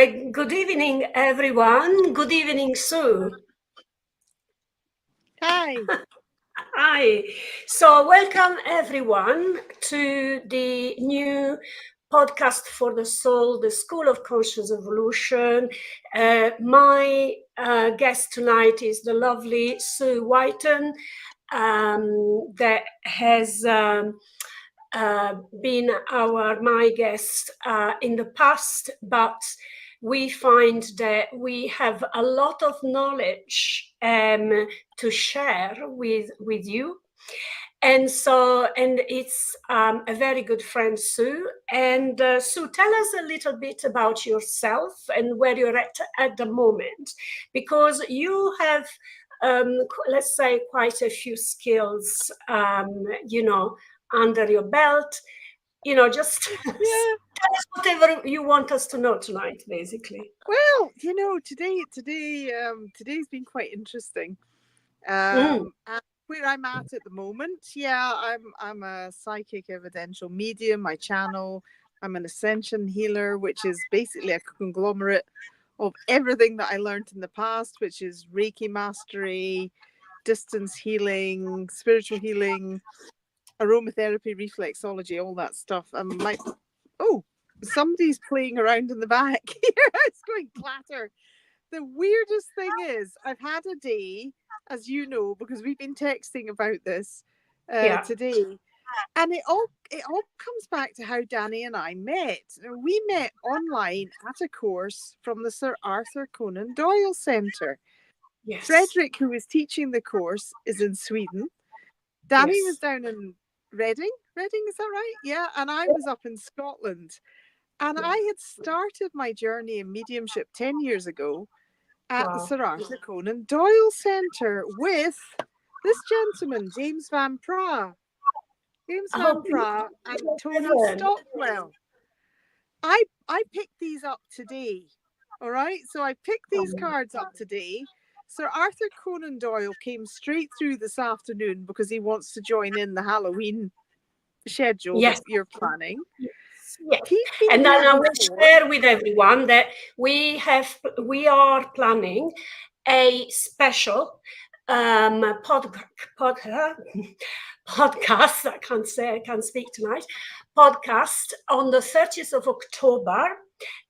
good evening, everyone. Good evening, Sue. Hi. Hi. So, welcome everyone to the new podcast for the soul, the School of Conscious Evolution. My guest tonight is the lovely Sue Wighton, that has been my guest in the past, but we find that we have a lot of knowledge to share with you. And it's a very good friend, Sue. And Sue, tell us a little bit about yourself and where you're at the moment, because you have, let's say, quite a few skills, under your belt. Just tell us whatever you want us to know tonight, basically. Well, today's been quite interesting. And where I'm at the moment, I'm a psychic evidential medium. I channel. I'm an ascension healer, which is basically a conglomerate of everything that I learned in the past, which is Reiki mastery, distance healing, spiritual healing, aromatherapy, reflexology, all that stuff. Somebody's playing around in the back here. It's going clatter. The weirdest thing is, I've had a day, as you know, because we've been texting about this today, and it all comes back to how Danny and I met. We met online at a course from the Sir Arthur Conan Doyle Centre. Yes. Frederick, who is teaching the course, is in Sweden. Danny was down in Reading. Reading, is that right? Yeah, and I was up in Scotland. And I had started my journey in mediumship 10 years ago at the Sir Arthur Conan Doyle Centre with this gentleman, James Van Praagh. James Van Praagh and Tony Stockwell. I picked these up today. All right. So I picked these cards up today. Sir Arthur Conan Doyle came straight through this afternoon because he wants to join in the Halloween schedule that you're planning. Yes. And then I will share with everyone that we are planning a special podcast. I can't speak tonight. Podcast on the 30th of October,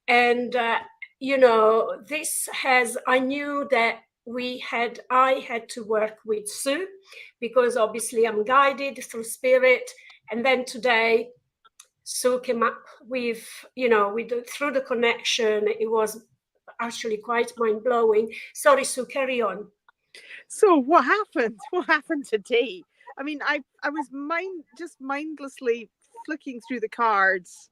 and I knew that I had to work with Sue, because obviously I'm guided through spirit, and then today Sue came up with, through the connection. It was actually quite mind-blowing. Sorry, Sue, carry on. So what happened? What happened today? I mean, I was just mindlessly flicking through the cards.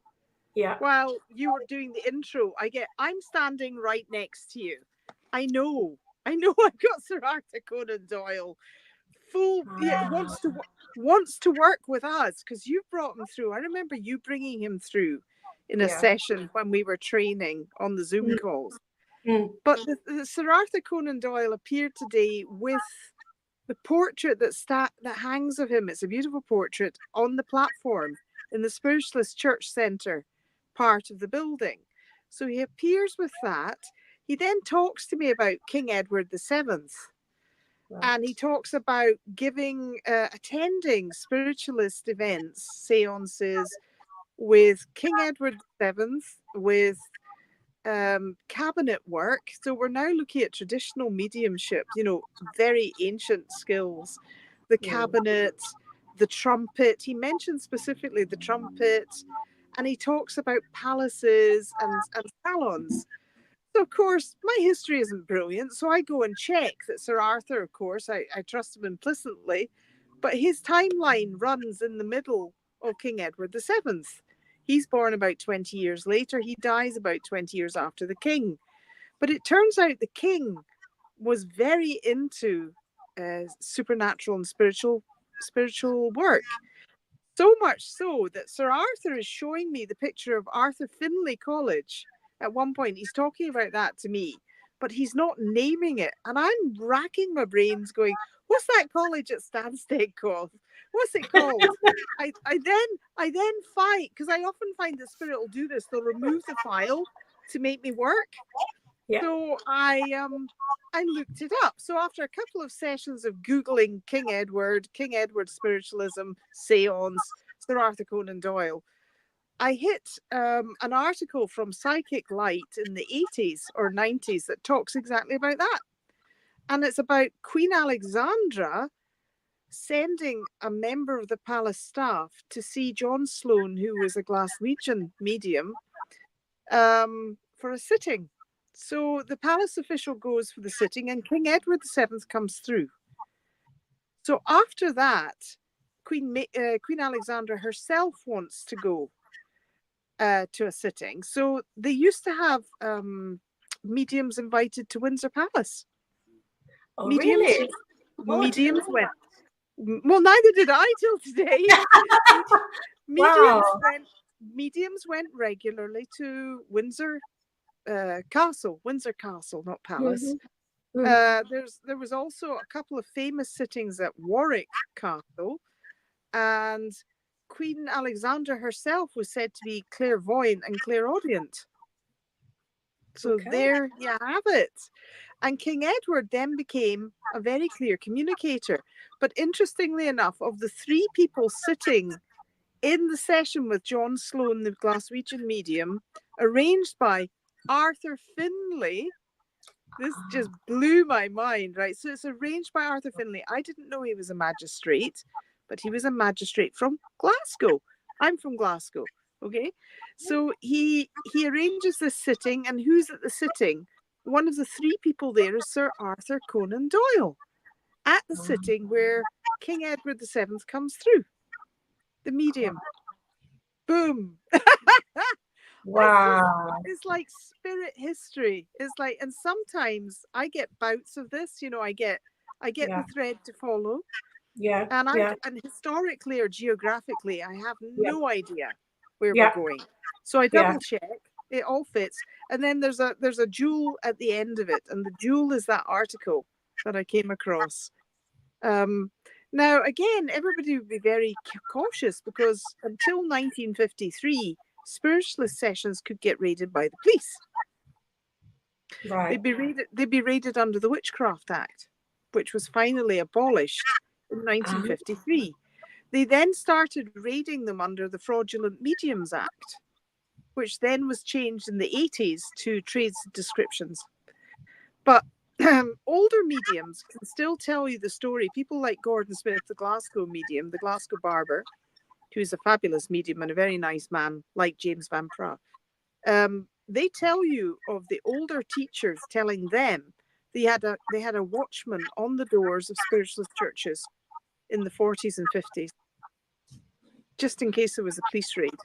Yeah. While you were doing the intro, I'm standing right next to you. I know I've got Sir Arthur Conan Doyle wants to work with us, because you brought him through. I remember you bringing him through in a session when we were training on the Zoom calls. But the Sir Arthur Conan Doyle appeared today with the portrait that hangs of him. It's a beautiful portrait on the platform in the Spiritualist Church Centre part of the building. So he appears with that. He then talks to me about King Edward VII. And he talks about attending spiritualist events, seances with King Edward VII, with cabinet work. So we're now looking at traditional mediumship, very ancient skills, the cabinet, the trumpet. He mentions specifically the trumpet, and he talks about palaces and salons. So, of course, my history isn't brilliant, so I go and check that Sir Arthur, of course, I trust him implicitly, but his timeline runs in the middle of King Edward VII. He's born about 20 years later. He dies about 20 years after the king. But it turns out the king was very into supernatural and spiritual work. So much so that Sir Arthur is showing me the picture of Arthur Findlay College. At one point, he's talking about that to me, but he's not naming it. And I'm racking my brains going, what's that college at Stansted called? What's it called? I then fight, because I often find the spirit will do this. They'll remove the file to make me work. Yeah. So I looked it up. So after a couple of sessions of Googling King Edward spiritualism, seance, Sir Arthur Conan Doyle, I hit an article from Psychic Light in the 80s or 90s that talks exactly about that. And it's about Queen Alexandra sending a member of the palace staff to see John Sloan, who was a Glaswegian medium, for a sitting. So the palace official goes for the sitting and King Edward VII comes through. So after that, Queen Alexandra herself wants to go to a sitting. So they used to have mediums invited to Windsor Palace. Oh, mediums, really? Mediums went. Well, neither did I till today. Mediums went regularly to Windsor Castle, not Palace. There was also a couple of famous sittings at Warwick Castle, and Queen Alexandra herself was said to be clairvoyant and clairaudient. So there you have it. And King Edward then became a very clear communicator. But interestingly enough, of the 3 people sitting in the session with John Sloan, the Glaswegian medium, arranged by Arthur Finlay, this just blew my mind, right? So it's arranged by Arthur Finlay. I didn't know he was a magistrate, but he was a magistrate from Glasgow. I'm from Glasgow, okay? So he arranges this sitting, and who's at the sitting? One of the 3 people there is Sir Arthur Conan Doyle at the sitting where King Edward VII comes through. The medium. Boom. Wow. It's like spirit history. It's like, and sometimes I get bouts of this, I get the thread to follow. Yeah. And historically or geographically, I have no idea where we're going. So I double check. It all fits. And then there's a jewel at the end of it. And the jewel is that article that I came across. Now, again, everybody would be very cautious because until 1953, spiritualist sessions could get raided by the police. Right. They'd be raided under the Witchcraft Act, which was finally abolished in 1953. They then started raiding them under the Fraudulent Mediums Act, which then was changed in the 80s to trade descriptions. But older mediums can still tell you the story. People like Gordon Smith, the Glasgow medium, the Glasgow barber, who's a fabulous medium and a very nice man, like James Van Praagh. They tell you of the older teachers telling them they had a watchman on the doors of spiritualist churches in the 40s and 50s, just in case there was a police raid.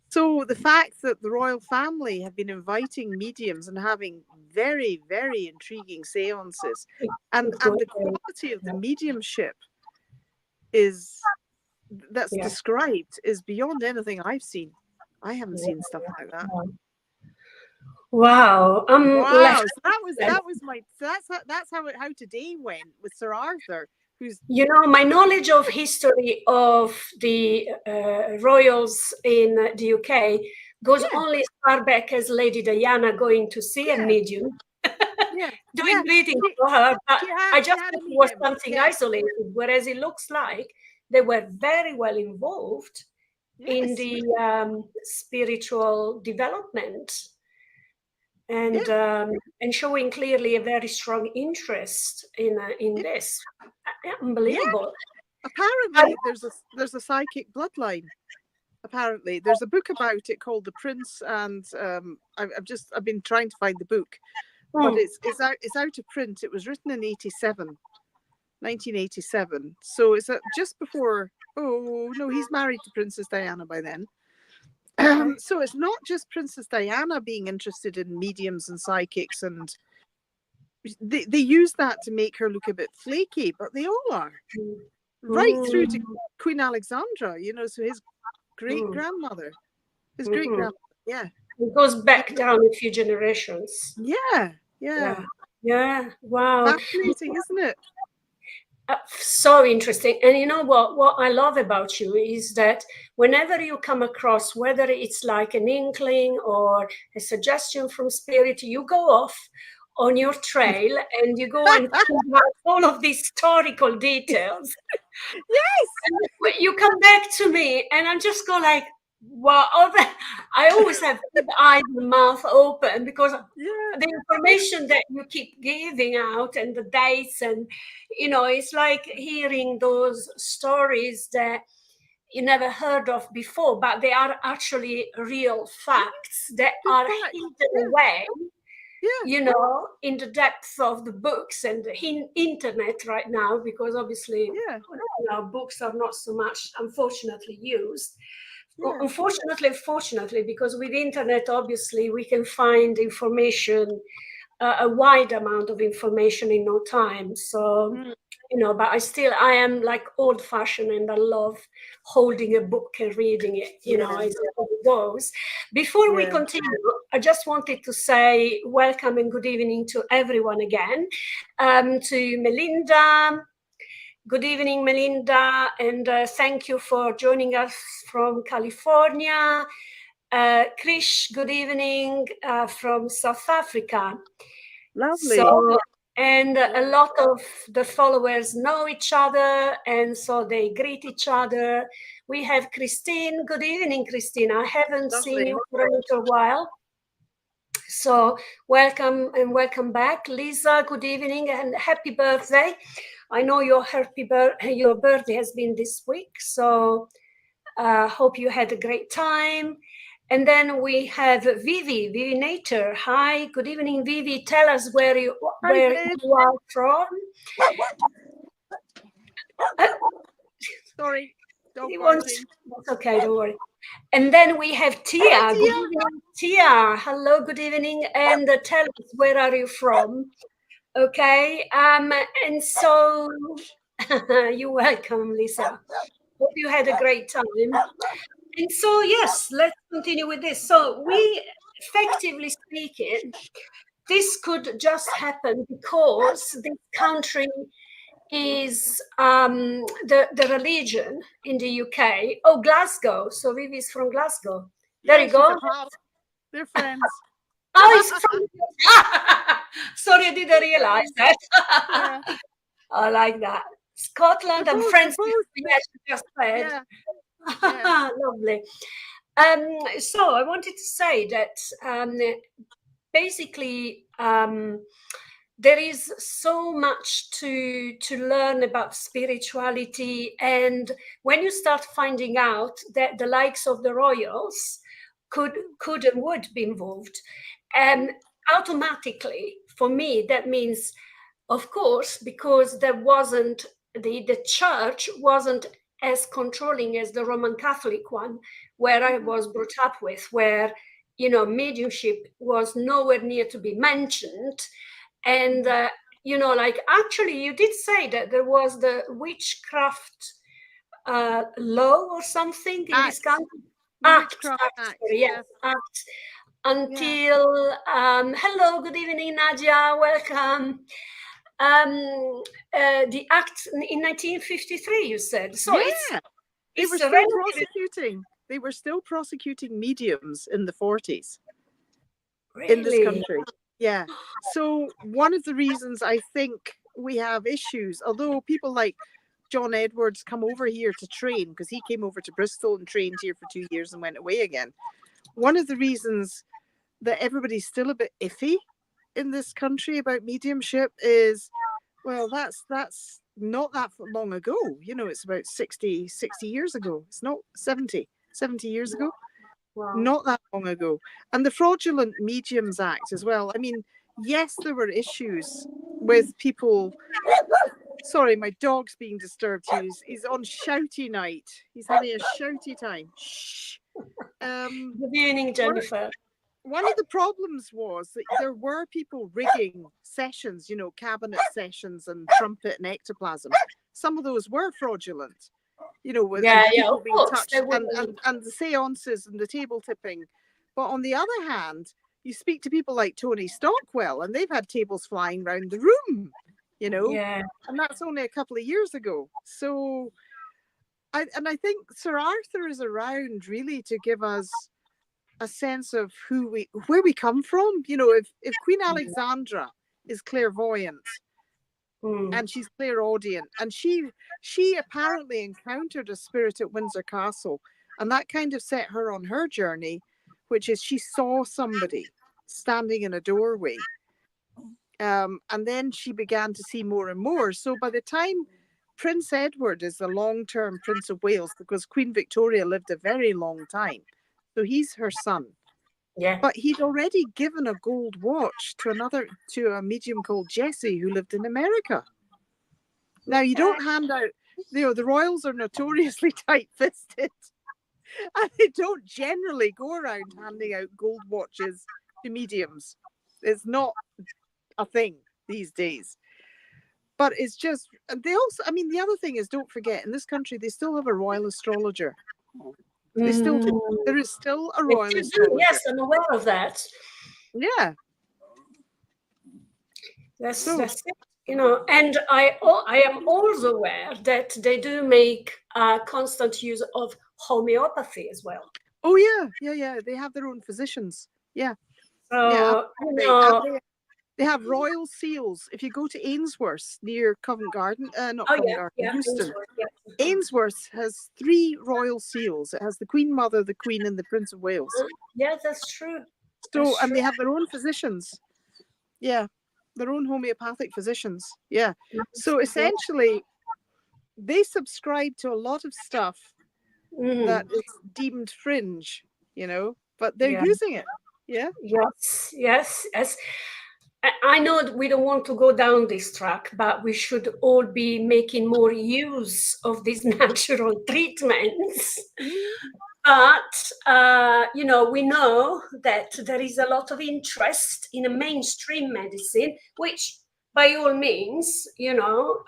So the fact that the royal family have been inviting mediums and having very, very intriguing seances, and the quality of the mediumship that's described is beyond anything I've seen. I haven't seen stuff like that. Wow. Wow. So that's how today went with Sir Arthur. My knowledge of history of the royals in the UK goes only as far back as Lady Diana going to see a medium, doing reading for her. But I just thought it was something isolated, whereas it looks like they were very well involved in the spiritual development and showing clearly a very strong interest in this. Unbelievable. Apparently, there's a psychic bloodline. Apparently, there's a book about it called The Prince, and I've been trying to find the book, but it's out of print. It was written in 1987. So it's just before. Oh no, he's married to Princess Diana by then. So it's not just Princess Diana being interested in mediums and psychics, and they use that to make her look a bit flaky, but they all are. Right through to Queen Alexandra, so his great-grandmother. His great-grandmother, It goes back down a few generations. Yeah. Wow. Fascinating, isn't it? So interesting. And you know what I love about you is that whenever you come across, whether it's like an inkling or a suggestion from spirit, you go off on your trail and you go and pull out all of these historical details. Yes. And you come back to me and I just go like, wow. I always have eyes and mouth open because the information that you keep giving out and the dates, and it's like hearing those stories that you never heard of before, but they are actually real facts that are hidden away, in the depths of the books and the internet right now, because obviously books are not so much, unfortunately, used. Unfortunately, fortunately, because with internet, obviously, we can find information, a wide amount of information in no time. So, but I am like old fashioned and I love holding a book and reading it, as it goes. Before we continue, I just wanted to say welcome and good evening to everyone again, to Melinda. Good evening, Melinda, and thank you for joining us from California. Krish, good evening from South Africa. Lovely. And a lot of the followers know each other, and so they greet each other. We have Christine. Good evening, Christine. I haven't seen you for a little while. So welcome and welcome back. Lisa, good evening and happy birthday. I know your birthday has been this week, so hope you had a great time. And then we have Vivi Nater. Hi, good evening, Vivi. Tell us where you are from. Sorry, it's okay, don't worry. And then we have Tia. Hi, Tia. Good evening, Tia. Hello, good evening, and tell us where are you from? Okay, and so you're welcome, Lisa. Hope you had a great time. And so, yes, let's continue with this. So we, effectively speaking, this could just happen because this country is the religion in the UK. Oh, Glasgow. So Vivi's from Glasgow. There you go. They're friends. Oh, it's from... Sorry, I didn't realize that. I like that. Scotland and France. Yes, just said. Lovely. So I wanted to say that basically there is so much to learn about spirituality, and when you start finding out that the likes of the royals could and would be involved, automatically for me that means, of course, because there wasn't the church wasn't as controlling as the Roman Catholic one, where I was brought up with, where mediumship was nowhere near to be mentioned. And like, actually you did say that there was the witchcraft law or something in this country. Act, until hello, good evening, Nadia, welcome. The act in 1953, you said. So they were still prosecuting. They were still prosecuting mediums in the 40s in this country. Yeah. So one of the reasons I think we have issues, although people like John Edwards come over here to train, because he came over to Bristol and trained here for 2 years and went away again. One of the reasons that everybody's still a bit iffy in this country about mediumship is, well, that's not that long ago. It's about 60 years ago. It's not 70 years ago. Wow. Not that long ago. And the Fraudulent Mediums Act as well. I mean, yes, there were issues with people. Sorry, my dog's being disturbed. He's on shouty night. He's having a shouty time. Shh. Good evening, Jennifer. One of the problems was that there were people rigging sessions, cabinet sessions and trumpet and ectoplasm. Some of those were fraudulent, with people being touched and the seances and the table tipping. But on the other hand, you speak to people like Tony Stockwell and they've had tables flying around the room, you know, Yeah. and that's only a couple of years ago. So I think Sir Arthur is around really to give us a sense of where we come from. You know, if Queen Alexandra is clairvoyant and she's clairaudient, and she apparently encountered a spirit at Windsor Castle, and that kind of set her on her journey, which is she saw somebody standing in a doorway. And then she began to see more and more. So by the time Prince Edward is the long-term Prince of Wales, because Queen Victoria lived a very long time, so he's her son. Yeah. But he'd already given a gold watch to a medium called Jessie who lived in America. Now, you don't hand out, you know, the royals are notoriously tight-fisted, and they don't generally go around handing out gold watches to mediums. It's not a thing these days. But it's just, they also, I mean, the other thing is, don't forget, in this country, they still have a royal astrologer. They still do. There is still a royal astrologer. Yes, I'm aware of that. Yeah. That's it. You know, and I am also aware that they do make constant use of homeopathy as well. Oh yeah. They have their own physicians. Yeah. So, they have royal seals. If you go to Ainsworth near Covent Garden, Euston. Ainsworth has 3 royal seals. It has the Queen Mother, the Queen, and the Prince of Wales. Yeah, that's true. So, and they have their own physicians. Yeah, their own homeopathic physicians. Yeah. So essentially, they subscribe to a lot of stuff that is deemed fringe, you know, but they're using it. Yeah. Yes. I know that we don't want to go down this track, but we should all be making more use of these natural treatments. But, you know, we know that there is a lot of interest in a mainstream medicine, which by all means, you know,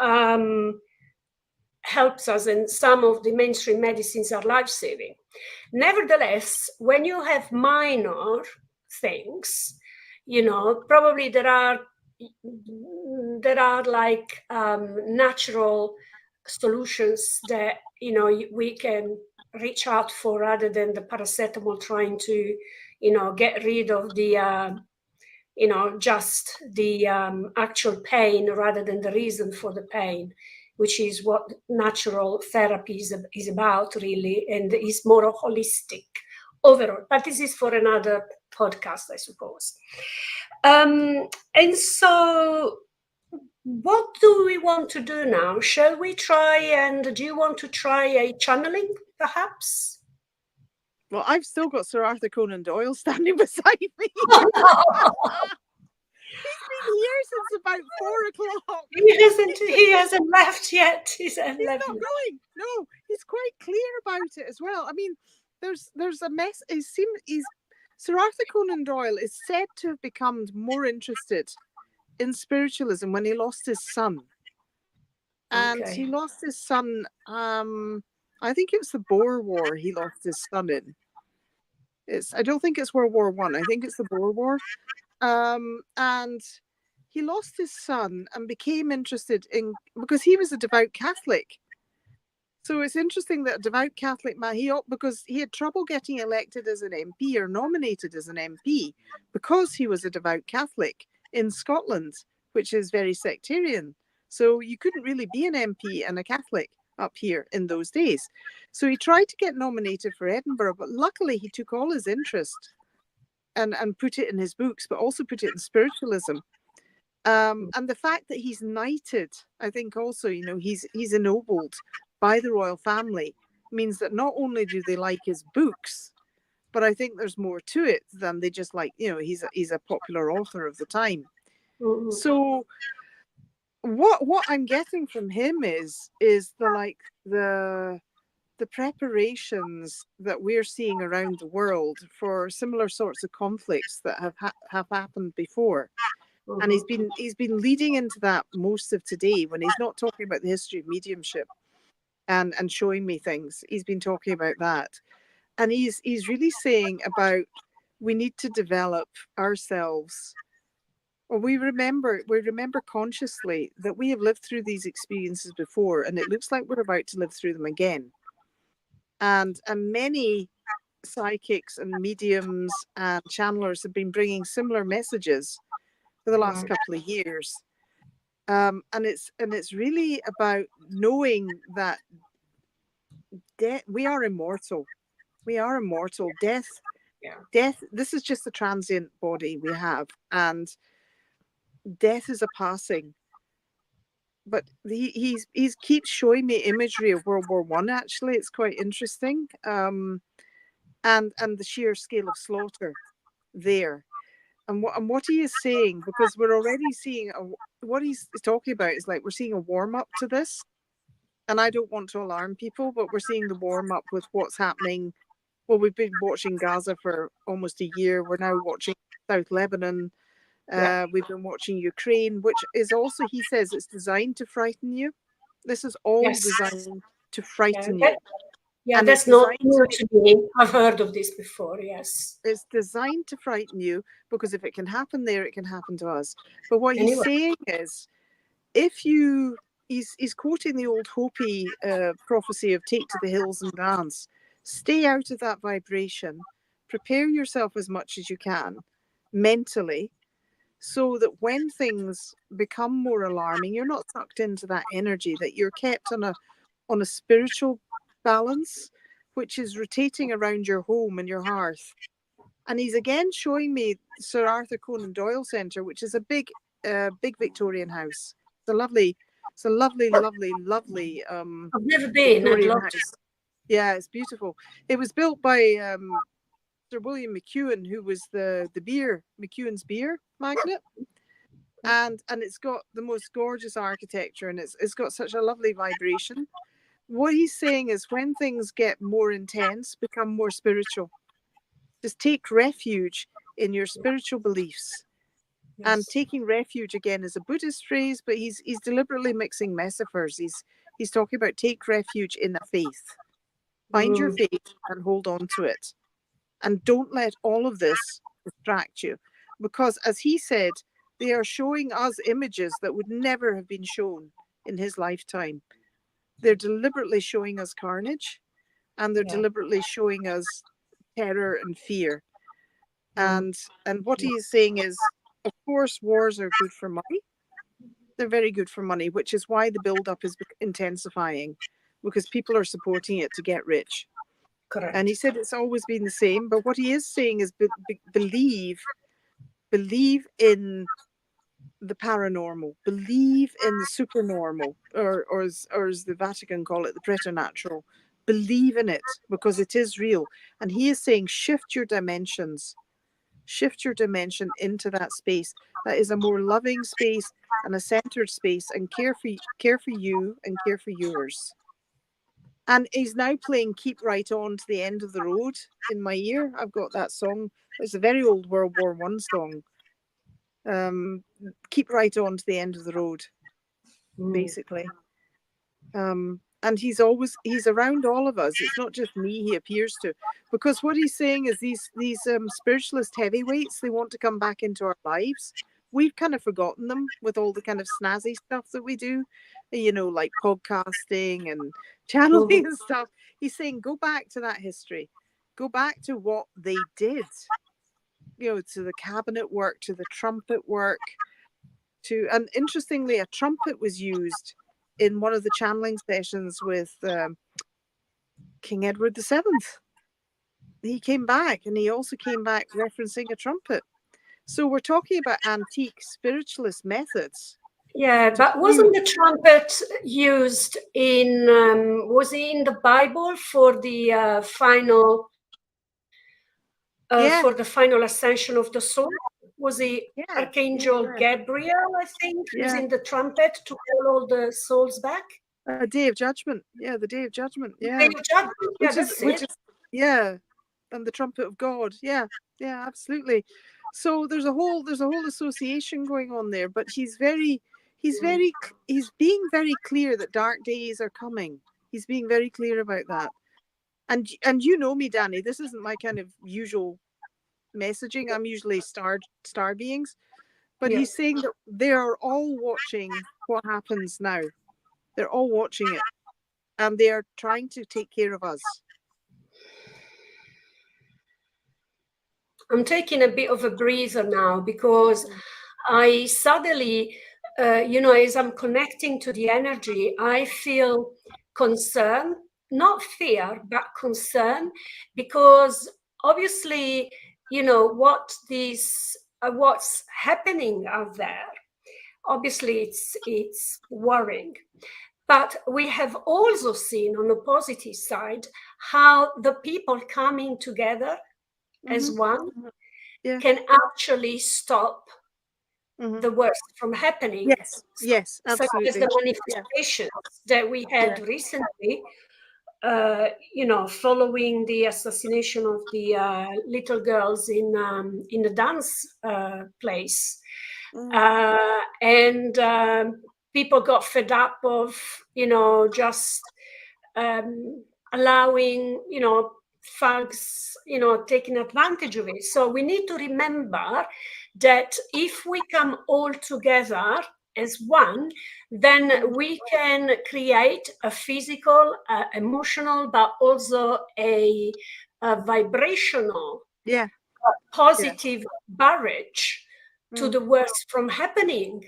helps us, and some of the mainstream medicines are life-saving. Nevertheless, when you have minor things, you know, probably there are like natural solutions that, you know, we can reach out for rather than the paracetamol trying to, you know, get rid of the you know, just the actual pain rather than the reason for the pain, which is what natural therapy is about, really, and is more holistic overall. But this is for another podcast, I suppose. And so what do we want to do now? Shall we try, and do you want to try a channeling, perhaps? Well, I've still got Sir Arthur Conan Doyle standing beside me. He's been here since about 4 o'clock. He hasn't left yet. He's not going. No, he's quite clear about it as well. I mean, there's a mess. Sir Arthur Conan Doyle is said to have become more interested in spiritualism when he lost his son. And he lost his son, I think it's the Boer War he lost his son in. I don't think it's World War I. I think it's the Boer War. And he lost his son and became interested in, because he was a devout Catholic. So it's interesting that a devout Catholic man, because he had trouble getting elected as an MP or nominated as an MP because he was a devout Catholic in Scotland, which is very sectarian. So you couldn't really be an MP and a Catholic up here in those days. So he tried to get nominated for Edinburgh, but luckily he took all his interest and put it in his books, but also put it in spiritualism. And the fact that he's knighted, I think also, you know, he's ennobled by the royal family, means that not only do they like his books, but I think there's more to it than they just like, you know, he's a popular author of the time. Mm-hmm. So what I'm getting from him is the preparations that we're seeing around the world for similar sorts of conflicts that have happened before. Mm-hmm. And he's been leading into that most of today when he's not talking about the history of mediumship and showing me things. He's been talking about that. And he's really saying about we need to develop ourselves, Well, we remember consciously that we have lived through these experiences before, and it looks like we're about to live through them again. And many psychics and mediums and channelers have been bringing similar messages for the last couple of years. And it's really about knowing that we are immortal. We are immortal. Death. This is just a transient body we have, and death is a passing. But he's keeps showing me imagery of World War One. Actually, it's quite interesting, and the sheer scale of slaughter there, and what he is saying, because we're already seeing what he's talking about is like we're seeing a warm up to this, and I don't want to alarm people, but we're seeing the warm up with what's happening. Well, we've been watching Gaza for almost a year. We're now watching South Lebanon. We've been watching Ukraine, which is also, he says, it's designed to frighten you. This is all designed to frighten you. And that's not new to me. I've heard of this before, yes. It's designed to frighten you because if it can happen there, it can happen to us. But what he's saying is, if you, he's quoting the old Hopi prophecy of take to the hills and dance. Stay out of that vibration. Prepare yourself as much as you can mentally, so that when things become more alarming, you're not sucked into that energy, that you're kept on a spiritual balance, which is rotating around your home and your hearth. And he's again showing me Sir Arthur Conan Doyle Centre, which is a big Victorian house. It's a lovely, lovely I've never been. Victorian house. Yeah, it's beautiful. It was built by Sir William McEwen, who was the McEwen's beer magnate. And it's got the most gorgeous architecture, and it's got such a lovely vibration. What he's saying is, when things get more intense, become more spiritual. Just take refuge in your spiritual beliefs. And taking refuge, again, is a Buddhist phrase, but he's deliberately mixing metaphors. He's talking about take refuge in a faith. Find your faith and hold on to it. And don't let all of this distract you. Because, as he said, they are showing us images that would never have been shown in his lifetime. They're deliberately showing us carnage, and they're deliberately showing us terror and fear. And what he is saying is, of course, wars are good for money. They're very good for money, which is why the build-up is intensifying, because people are supporting it to get rich. Correct. And he said it's always been the same. But what he is saying is believe in the paranormal, believe in the supernormal, or as the Vatican call it, the preternatural. Believe in it, because it is real. And he is saying, shift your dimensions. Shift your dimension into that space. That is a more loving space and a centered space, and care for you and care for yours. And he's now playing Keep Right On to the End of the Road in my ear. I've got that song. It's a very old World War One song. Keep right on to the end of the road, basically. And he's around all of us. It's not just me he appears to, because what he's saying is these spiritualist heavyweights, they want to come back into our lives. We've kind of forgotten them with all the kind of snazzy stuff that we do, like podcasting and channeling and stuff. He's saying, go back to that history. Go back to what they did, to the cabinet work, to the trumpet work, and interestingly, a trumpet was used in one of the channeling sessions with King Edward VII. He came back, and he also came back referencing a trumpet. So we're talking about antique spiritualist methods. Yeah, but wasn't the trumpet used was he in the Bible for the final for the final ascension of the soul? Was he Archangel Gabriel, I think, using the trumpet to call all the souls back? A Day of Judgment. Yeah, the Day of Judgment. Yeah. Day of Judgment. Yeah, which is and the trumpet of God. Yeah, absolutely. So there's a whole association going on there, but he's being very clear that dark days are coming. He's being very clear about that. And you know me, Danny, this isn't my kind of usual messaging. I'm usually star beings, But he's saying that they are all watching what happens now. They're all watching it, and they are trying to take care of us. I'm taking a bit of a breather now, because I suddenly, as I'm connecting to the energy, I feel concern, not fear, but concern, because obviously, what's happening out there, obviously it's worrying. But we have also seen on the positive side how the people coming together as one can actually stop the worst from happening. Yes, absolutely. Such as the manifestations that we had recently, following the assassination of the little girls in the dance place. And people got fed up of, just allowing, thugs, taking advantage of it. So we need to remember that if we come all together as one, then we can create a physical, emotional, but also a vibrational, positive barrage to the worst from happening,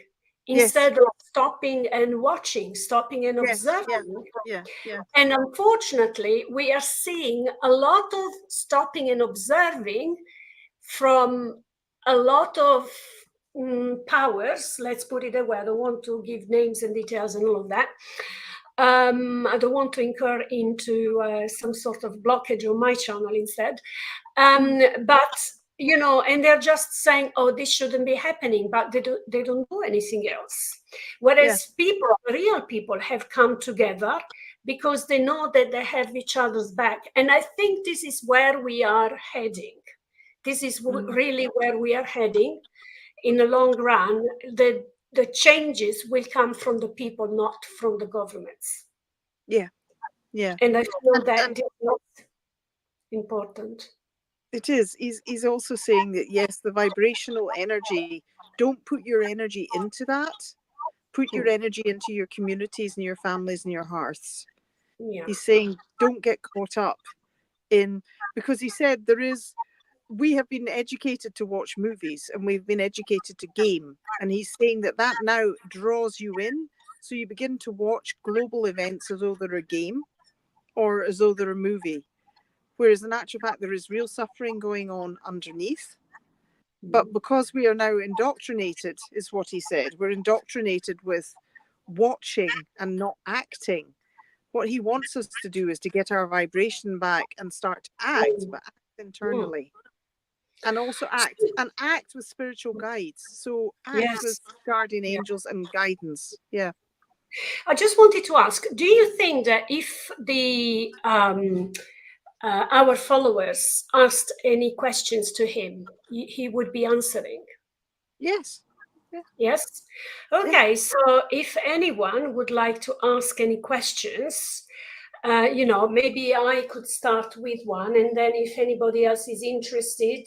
instead of stopping and watching, stopping and observing. And unfortunately, we are seeing a lot of stopping and observing from a lot of powers, let's put it that way. I don't want to give names and details and all of that. I don't want to incur into some sort of blockage on my channel instead. But, and they're just saying, oh, this shouldn't be happening, but they don't do anything else. Whereas real people have come together because they know that they have each other's back. And I think this is where we are heading. This is really where we are heading in the long run. The changes will come from the people, not from the governments. Yeah. And I feel that is not important. It is. He's also saying that, yes, the vibrational energy, don't put your energy into that. Put your energy into your communities and your families and your hearths. He's saying, don't get caught up in, because he said we have been educated to watch movies and we've been educated to game. And he's saying that now draws you in. So you begin to watch global events as though they're a game or as though they're a movie. Whereas in actual fact, there is real suffering going on underneath. But because we are now indoctrinated, is what he said, we're indoctrinated with watching and not acting. What he wants us to do is to get our vibration back and start to act, but act internally. And also act with spiritual guides. So act with guardian angels and guidance. Yeah. I just wanted to ask, do you think that if our followers asked any questions to him, he would be answering? Yes. Yes? Okay, so if anyone would like to ask any questions, maybe I could start with one, and then if anybody else is interested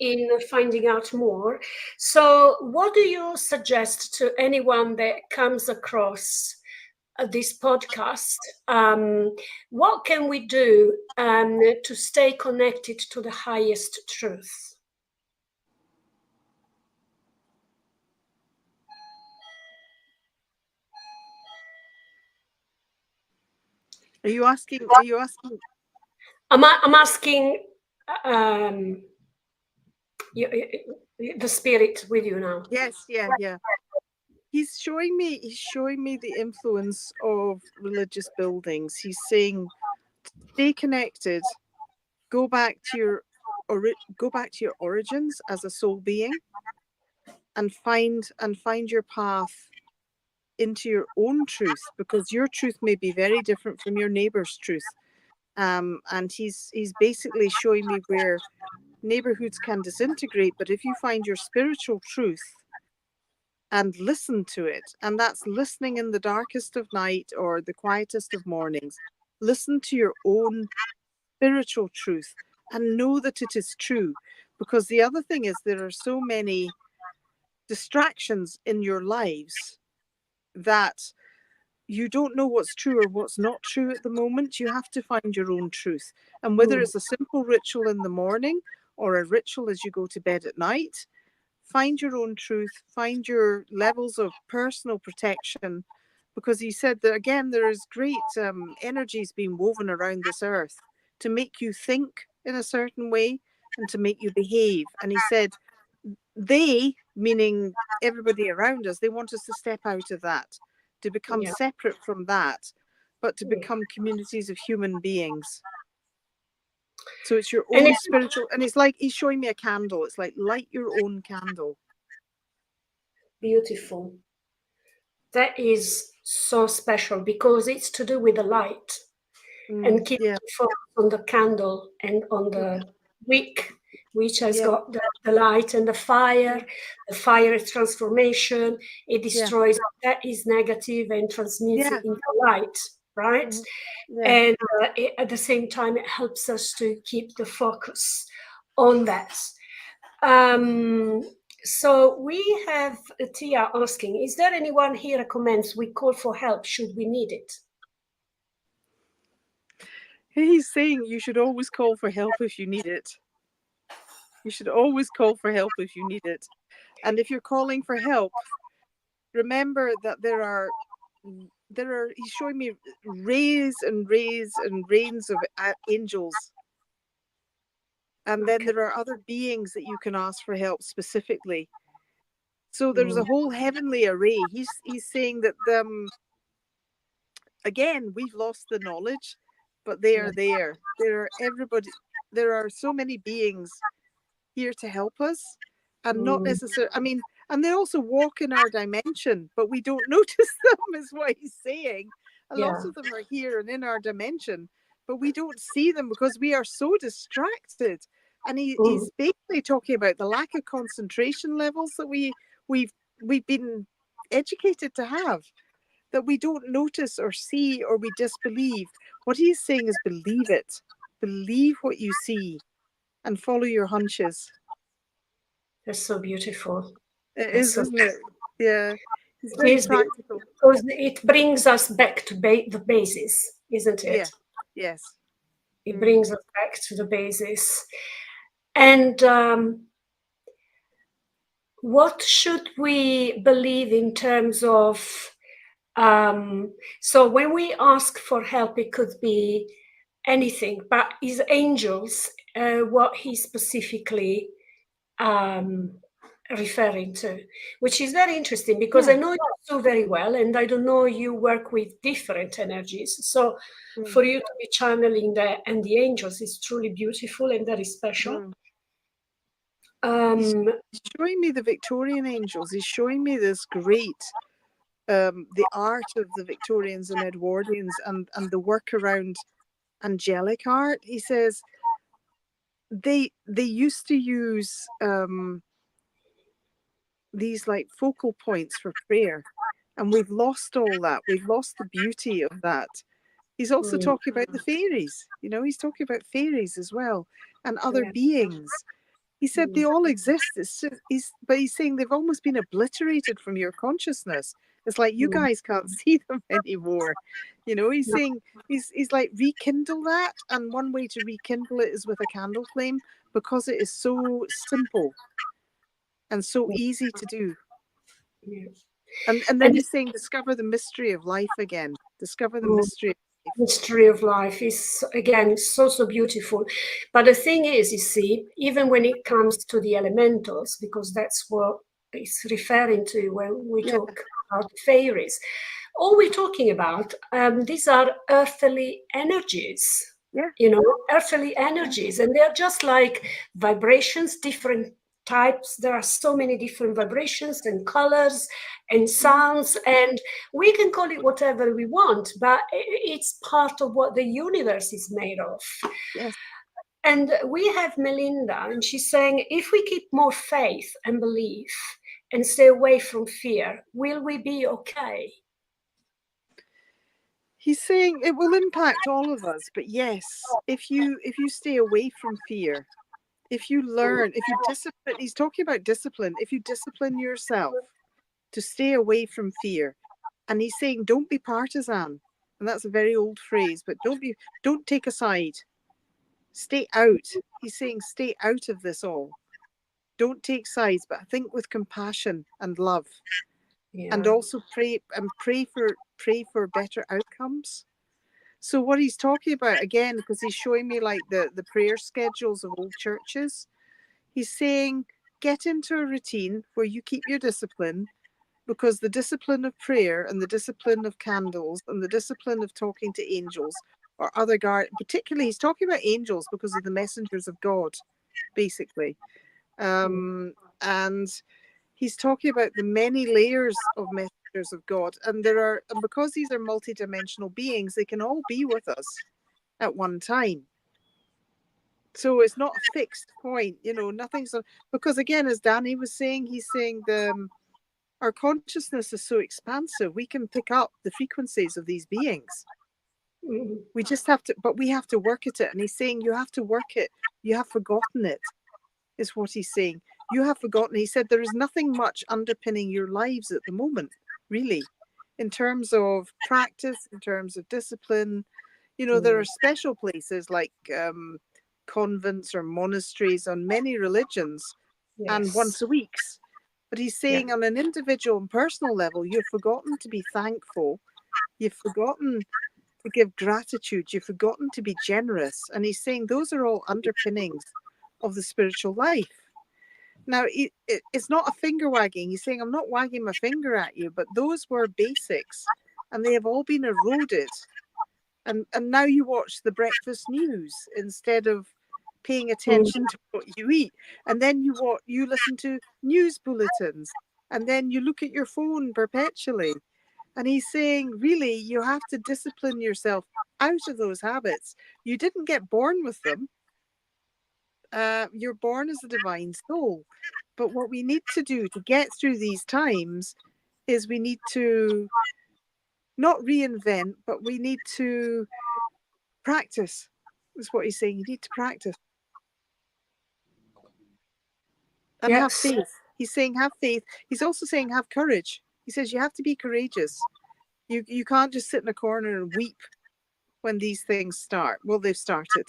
in finding out more. So what do you suggest to anyone that comes across this podcast? What can we do to stay connected to the highest truth? Are you asking? I'm asking the spirit with you now. Yes, yeah. He's showing me the influence of religious buildings. He's saying, stay connected, go back to your origins as a soul being, and find your path into your own truth, because your truth may be very different from your neighbor's truth. And he's basically showing me where neighborhoods can disintegrate, but if you find your spiritual truth and listen to it, and that's listening in the darkest of night or the quietest of mornings, listen to your own spiritual truth and know that it is true. Because the other thing is, there are so many distractions in your lives that you don't know what's true or what's not true at the moment. You have to find your own truth. And whether it's a simple ritual in the morning or a ritual as you go to bed at night, find your own truth, find your levels of personal protection, because he said that, again, there is great energies being woven around this earth to make you think in a certain way and to make you behave. And he said they, meaning everybody around us, they want us to step out of that, to become separate from that, but to become communities of human beings. So it's your own spiritual, and it's like he's showing me a candle. It's like light your own candle. Beautiful. That is so special because it's to do with the light and keep focus on the candle and on the wick, which has got the light and the fire. The fire is transformation. It destroys that is negative and transmutes it into light, right? And at the same time, it helps us to keep the focus on that. So we have Tia asking, is there anyone here recommends we call for help should we need it? He's saying you should always call for help if you need it. You should always call for help if you need it. And if you're calling for help, remember that there are, he's showing me rays and rays and rains of angels. And then there are other beings that you can ask for help specifically. So there's a whole heavenly array. He's saying that again, we've lost the knowledge, but they are there. There are everybody. There are so many beings here to help us, and not necessarily. I mean, and they also walk in our dimension, but we don't notice them. Is what he's saying. A lot of them are here and in our dimension, but we don't see them because we are so distracted. And he's basically talking about the lack of concentration levels that we've been educated to have, that we don't notice or see, or we disbelieve. What he's saying is believe it. Believe what you see and follow your hunches. That's so beautiful. It is, isn't it? Yeah. It's very practical. Because it brings us back to the basis, isn't it? Yeah. Yes. It brings us back to the basis. And what should we believe in terms of, so when we ask for help, it could be anything, but is angels what he's specifically referring to, which is very interesting because I know you so very well, and I don't know you work with different energies. So for you to be channeling that and the angels is truly beautiful and very special. He's showing me the Victorian angels. He's showing me this great, the art of the Victorians and Edwardians and the work around angelic art. He says they used to use these like focal points for prayer, and we've lost all that. We've lost the beauty of that. He's also talking about the fairies. You know, he's talking about fairies as well and other beings. He said they all exist. But he's saying they've almost been obliterated from your consciousness. It's like you guys can't see them anymore. You know, he's saying he's like rekindle that, and one way to rekindle it is with a candle flame, because it is so simple and so easy to do. And then he's saying discover the mystery of life again. Discover the mystery of life. Mystery of life is, again, so beautiful. But the thing is, you see, even when it comes to the elementals, because that's what it's referring to when we talk about fairies, all we're talking about, these are earthly energies. You know, earthly energies, and they're just like vibrations, different types. There are so many different vibrations and colors and sounds, and we can call it whatever we want, but it's part of what the universe is made of. And we have Melinda, and she's saying, if we keep more faith and belief and stay away from fear, will we be okay? He's saying it will impact all of us, but yes, if you stay away from fear, if you learn, if you discipline, he's talking about discipline. If you discipline yourself to stay away from fear, and he's saying, don't be partisan. And that's a very old phrase, but don't take a side. Stay out. He's saying, stay out of this all. Don't take sides, but think with compassion and love. Yeah. And also pray for better outcomes. So what he's talking about, again, because he's showing me like the prayer schedules of old churches, he's saying, get into a routine where you keep your discipline, because the discipline of prayer and the discipline of candles and the discipline of talking to angels or other guardians, particularly he's talking about angels because of the messengers of God, basically. And he's talking about the many layers of messengers of God. And because these are multidimensional beings, they can all be with us at one time. So it's not a fixed point, nothing's, because again, as Danny was saying, he's saying our consciousness is so expansive, we can pick up the frequencies of these beings. We just have to, but we have to work at it. And he's saying, you have to work it. You have forgotten it, is what he's saying. You have forgotten. He said, there is nothing much underpinning your lives at the moment, really, in terms of practice, in terms of discipline. There are special places like convents or monasteries on many religions, and once a weeks. But he's saying on an individual and personal level, you've forgotten to be thankful. You've forgotten to give gratitude. You've forgotten to be generous. And he's saying those are all underpinnings of the spiritual life. Now, it's not a finger wagging. He's saying, I'm not wagging my finger at you, but those were basics and they have all been eroded. And now you watch the breakfast news instead of paying attention to what you eat. And then you listen to news bulletins, and then you look at your phone perpetually. And he's saying, really, you have to discipline yourself out of those habits. You didn't get born with them. You're born as a divine soul. But what we need to do to get through these times is we need to not reinvent, but we need to practice, is what he's saying. You need to practice. And have faith. He's saying have faith. He's also saying have courage. He says you have to be courageous. You can't just sit in a corner and weep when these things start. Well, they've started.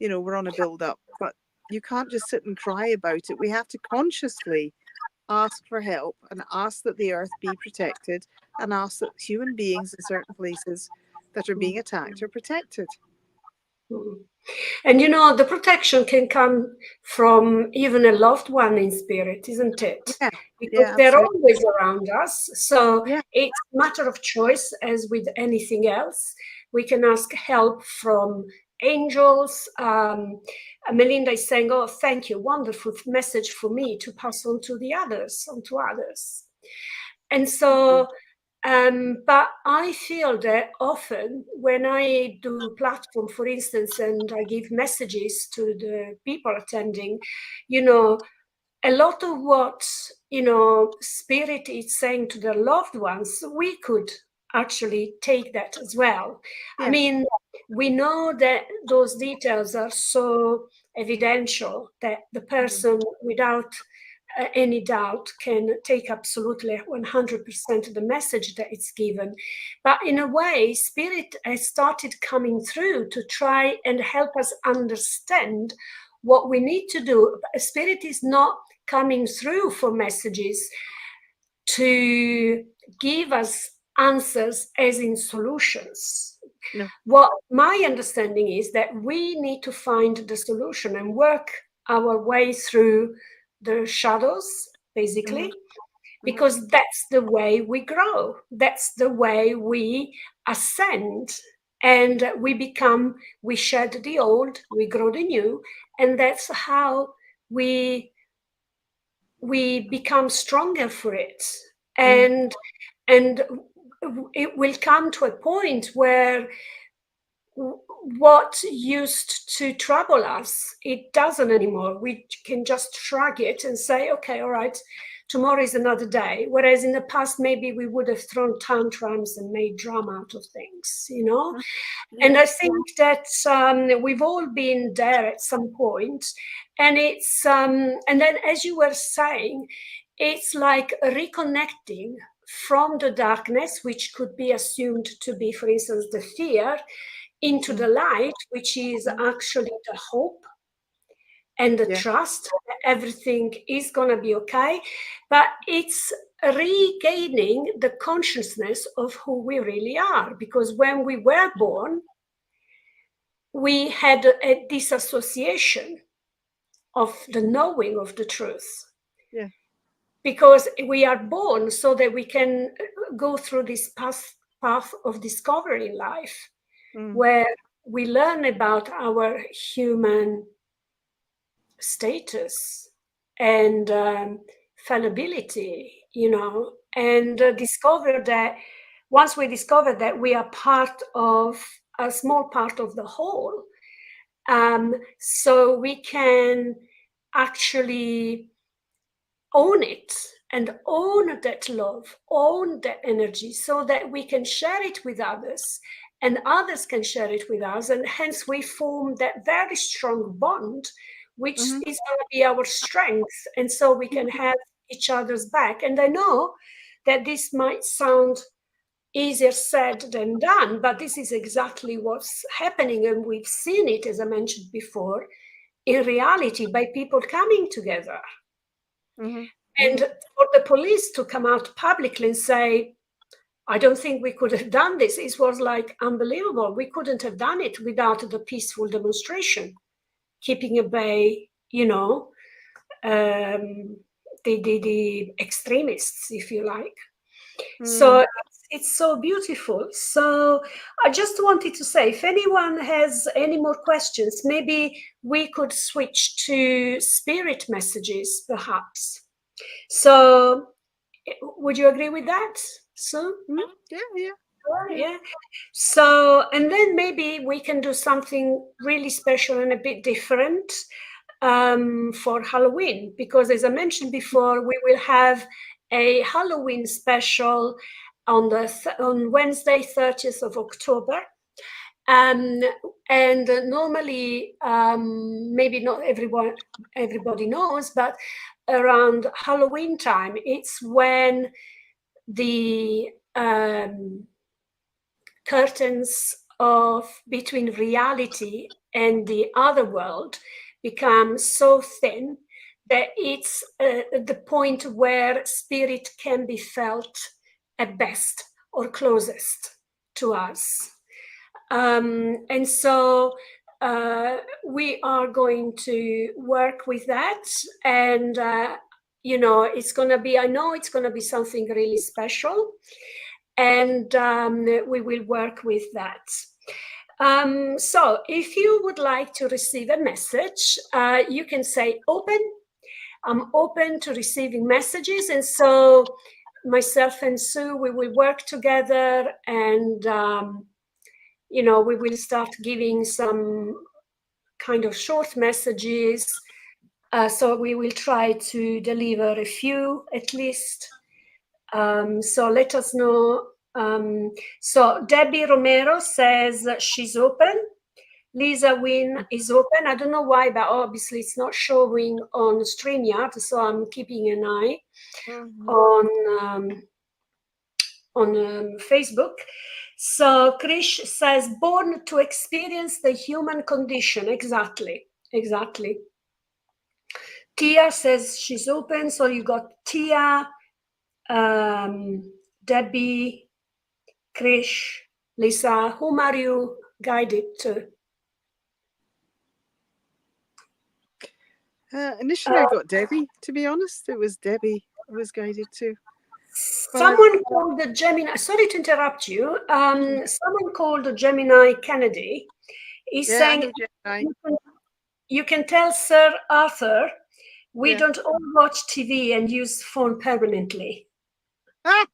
We're on a build-up. But you can't just sit and cry about it. We have to consciously ask for help and ask that the earth be protected and ask that human beings in certain places that are being attacked are protected. And the protection can come from even a loved one in spirit, isn't it? Yeah. Because they're always around us. So it's a matter of choice, as with anything else. We can ask help from angels. Melinda is saying, oh, thank you, wonderful message for me to pass on to others. And so, but I feel that often when I do platform, for instance, and I give messages to the people attending, a lot of what, spirit is saying to their loved ones, we could actually take that as well. Yeah. I mean, we know that those details are so evidential that the person without any doubt can take absolutely 100% of the message that it's given. But in a way, spirit has started coming through to try and help us understand what we need to do. Spirit is not coming through for messages to give us answers as in solutions. No. What my understanding is that we need to find the solution and work our way through the shadows, basically, because that's the way we grow. That's the way we ascend. And we shed the old, we grow the new, and that's how we become stronger for it. And it will come to a point where what used to trouble us, it doesn't anymore. We can just shrug it and say, okay, all right, tomorrow is another day. Whereas in the past, maybe we would have thrown tantrums and made drama out of things, you know? Yeah. And I think that we've all been there at some point. And it's, and then as you were saying, it's like reconnecting from the darkness, which could be assumed to be, for instance, the fear, into the light, which is actually the hope and the trust that everything is going to be okay. But it's regaining the consciousness of who we really are. Because when we were born, we had a disassociation of the knowing of the truth. Yeah. Because we are born so that we can go through this path of discovery in life, where we learn about our human status and fallibility, you know, and discover that once we discover that we are part of a small part of the whole, so we can actually own it and own that love, own that energy, so that we can share it with others and others can share it with us. And hence we form that very strong bond, which is going to be our strength. And so we can have each other's back. And I know that this might sound easier said than done, but this is exactly what's happening. And we've seen it, as I mentioned before, in reality by people coming together. And for the police to come out publicly and say, I don't think we could have done this, it was like unbelievable. We couldn't have done it without the peaceful demonstration, keeping at bay, you know, the extremists, if you like. So it's so beautiful. So I just wanted to say, if anyone has any more questions, maybe we could switch to spirit messages, perhaps. So would you agree with that, Sue? Yeah. So, and then maybe we can do something really special and a bit different for Halloween, because as I mentioned before, we will have a Halloween special on Wednesday, 30th of October. And normally, maybe not everybody knows, but around Halloween time, it's when the curtains between reality and the other world become so thin that it's the point where spirit can be felt at best or closest to us. And so we are going to work with that. And, you know, it's going to be, I know it's going to be something really special. And we will work with that. So if you would like to receive a message, you can say open. I'm open to receiving messages. And so myself and Sue, we will work together and, you know, we will start giving some kind of short messages. So we will try to deliver a few at least. So let us know. So Debbie Romero says she's open. Lisa Wynn is open. I don't know why, but obviously it's not showing on StreamYard, so I'm keeping an eye on Facebook. So Krish says, born to experience the human condition. Exactly. Tia says she's open. So you got Tia, Debbie, Krish, Lisa. Whom are you guided to? Initially, I got Debbie. To be honest, it was Debbie I was guided to. Someone called the Gemini. Sorry to interrupt you. Someone called the Gemini Kennedy. He's saying you can tell Sir Arthur we don't all watch TV and use phone permanently. That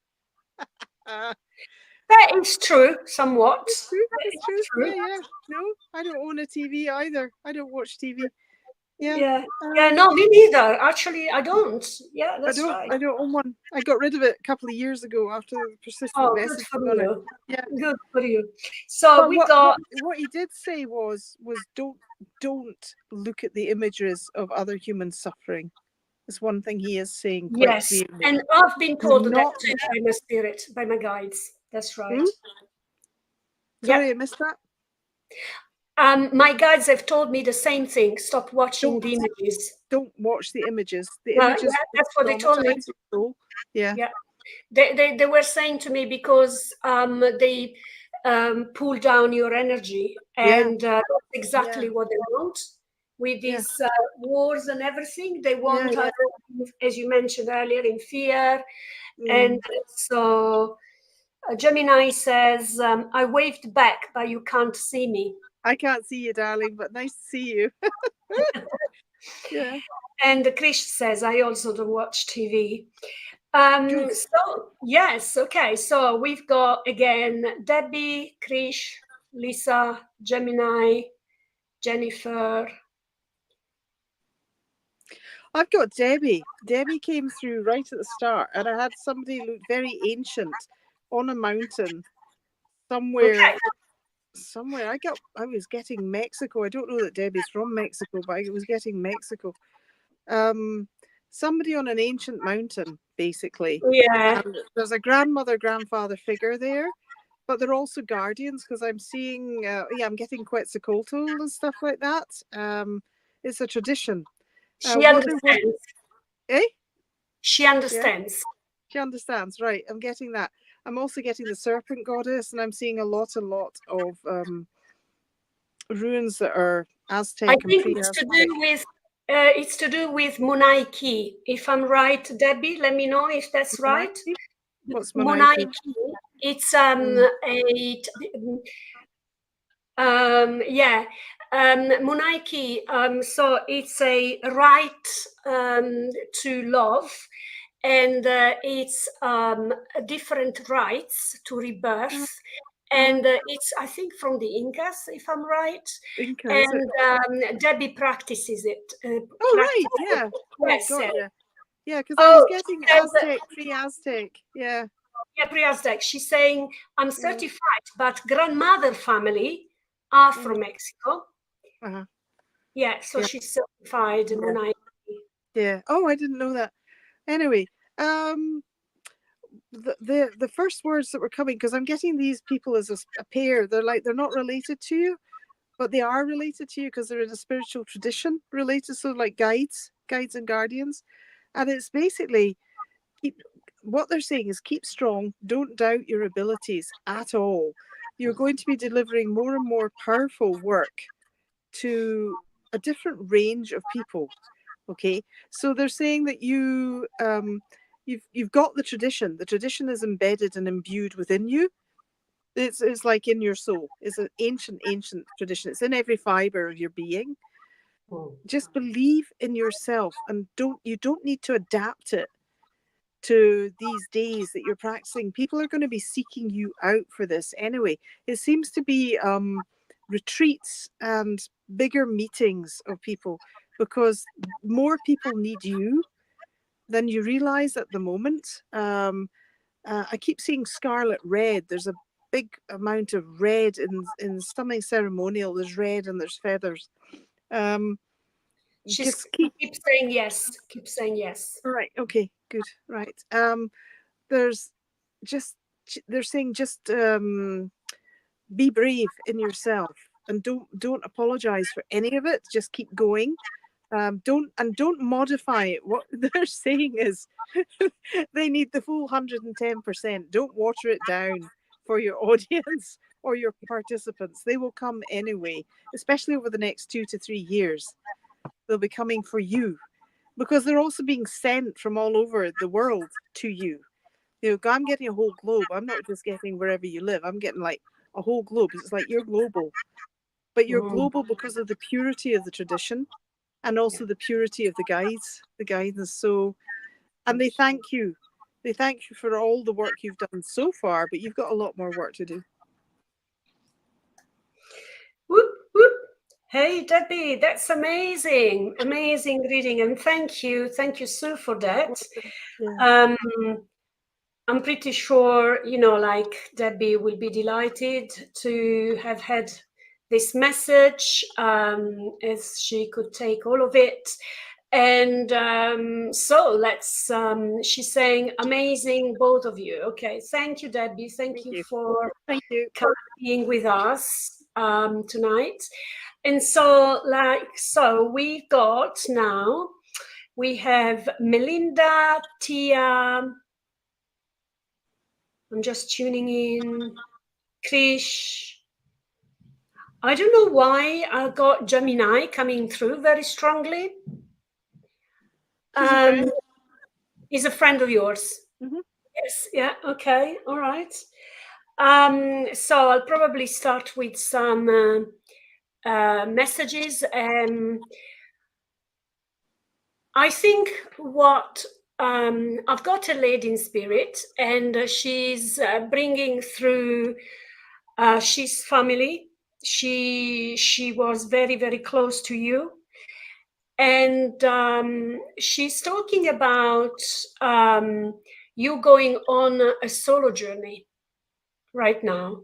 is true, somewhat. It's true. Yeah. No, I don't own a TV either. I don't watch TV. Yeah. No, me neither. Actually, I don't. Yeah, that's right. I don't own one. I got rid of it a couple of years ago after the persistent Good message for on it. you. Yeah. Good for you. So But we got. what he did say was don't look at the images of other humans suffering. It's one thing he is saying quite Yes, clearly. and I've been told that Not. too by my spirit, by my guides. That's right. Sorry, I missed that. My guides have told me the same thing. Stop watching the images. Don't watch the images. The images. Yeah, that's what they told me. Yeah. Yeah, they were saying to me because they pull down your energy, and that's exactly what they want with these wars and everything. They want us, as you mentioned earlier, in fear, and so. Gemini says, I waved back, but you can't see me. I can't see you, darling, but nice to see you. Yeah. And Krish says, I also don't watch TV. So, yes, okay. So we've got, again, Debbie, Krish, Lisa, Gemini, Jennifer. I've got Debbie. Debbie came through right at the start, and I had somebody look very ancient on a mountain somewhere. Okay. Somewhere I was getting Mexico. I don't know that Debbie's from Mexico, but I was getting Mexico. Somebody on an ancient mountain, basically. Yeah. And there's a grandfather figure there, but they're also guardians because I'm seeing, I'm getting Quetzalcoatl and stuff like that. It's a tradition. She understands. She understands. Yeah. She understands, right? I'm getting that. I'm also getting the serpent goddess, and I'm seeing a lot of ruins that are Aztec. I think it's to do with Munaiki. If I'm right, Debbie, let me know if that's right. What's Munaiki? It's Munaiki. So it's a right to love, and it's different rights to rebirth. And it's, I think, from the Incas, if I'm right. And Debbie practices it. Right, yeah. Yes. Got you. Yeah, because I was getting Aztec, pre-Aztec. Yeah. Yeah, pre-Aztec. She's saying, I'm certified, but grandmother family are from Mexico. Yeah, so she's certified. Yeah. Oh, I didn't know that. Anyway, the first words that were coming, because I'm getting these people as a pair. They're not related to you, but they are related to you because they're in a spiritual tradition related. So like guides and guardians, and it's basically what they're saying is keep strong. Don't doubt your abilities at all. You're going to be delivering more and more powerful work to a different range of people. Okay, so they're saying that you've got the tradition. The tradition is embedded and imbued within you. It's like in your soul. It's an ancient tradition. It's in every fiber of your being. Just believe in yourself, and you don't need to adapt it to these days that you're practicing. People are going to be seeking you out for this anyway. It seems to be retreats and bigger meetings of people, because more people need you than you realize at the moment. I keep seeing scarlet red. There's a big amount of red in something ceremonial. There's red and there's feathers. Just keep saying yes. Keep saying yes. Right. Okay. Good. Right. They're saying just be brave in yourself and don't apologize for any of it. Just keep going. Don't modify it. What they're saying is they need the full 110%. Don't water it down for your audience or your participants. They will come anyway, especially over the next 2 to 3 years. They'll be coming for you, because they're also being sent from all over the world to you. You know, I'm getting a whole globe. I'm not just getting wherever you live. I'm getting like a whole globe. It's like you're global, but you're global because of the purity of the tradition and also the purity of the guidance. So, and they thank you. They thank you for all the work you've done so far, but you've got a lot more work to do. Whoop, whoop. Hey, Debbie, that's amazing. Amazing reading. And thank you, Sue, for that. Yeah. I'm pretty sure, like Debbie will be delighted to have had this message, as she could take all of it. And so let's, she's saying, amazing, both of you. Okay, thank you, Debbie. Thank you for being with us tonight. And so, we've got now, we have Melinda, Tia, I'm just tuning in, Krish. I don't know why I got Gemini coming through very strongly. He's a friend of yours. Mm-hmm. Yes, yeah, okay, all right. So I'll probably start with some messages. I think what I've got a lady in spirit, and she's bringing through. She's family. She was very, very close to you, and she's talking about you going on a solo journey right now,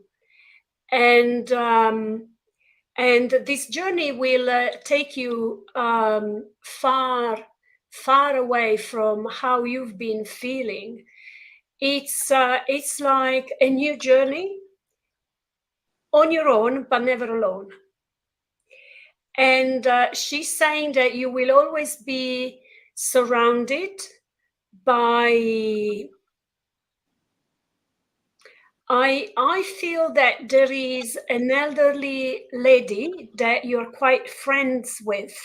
and this journey will take you far, far away from how you've been feeling. It's like a new journey on your own, but never alone. And she's saying that you will always be surrounded by. I feel that there is an elderly lady that you're quite friends with,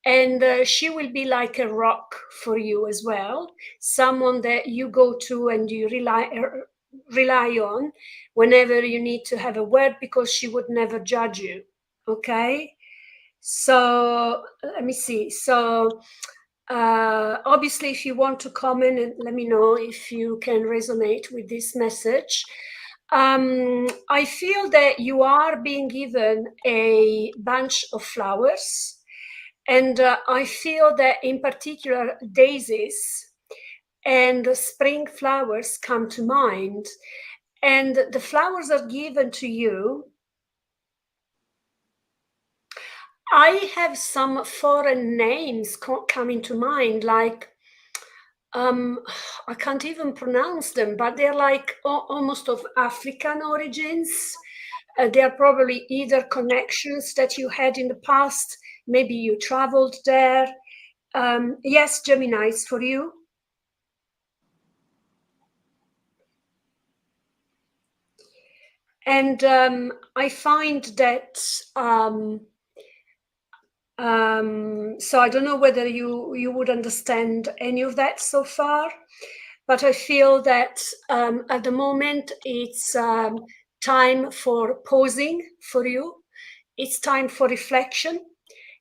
and she will be like a rock for you as well, someone that you go to and you rely on whenever you need to have a word, because she would never judge you. Okay, so let me see. So obviously, if you want to comment, and let me know if you can resonate with this message. I feel that you are being given a bunch of flowers, and I feel that in particular daisies and spring flowers come to mind, and the flowers are given to you. I have some foreign names coming to mind, like I can't even pronounce them, but they're like almost of African origins. They're probably either connections that you had in the past, maybe you traveled there. Yes, Gemini, it's for you. And I find that, so I don't know whether you would understand any of that so far, but I feel that at the moment it's time for pausing for you. It's time for reflection.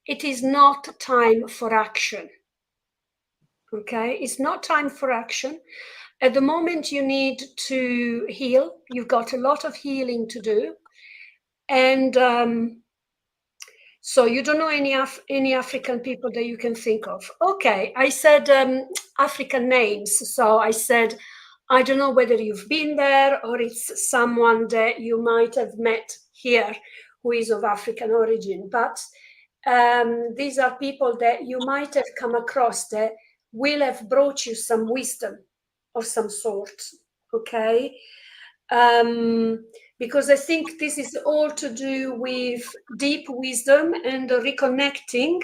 It is not time for action. Okay, it's not time for action. At the moment, you need to heal. You've got a lot of healing to do. And so you don't know any African people that you can think of. Okay, I said African names. So I said, I don't know whether you've been there or it's someone that you might have met here who is of African origin. But these are people that you might have come across that will have brought you some wisdom of some sort. Okay. Because I think this is all to do with deep wisdom and reconnecting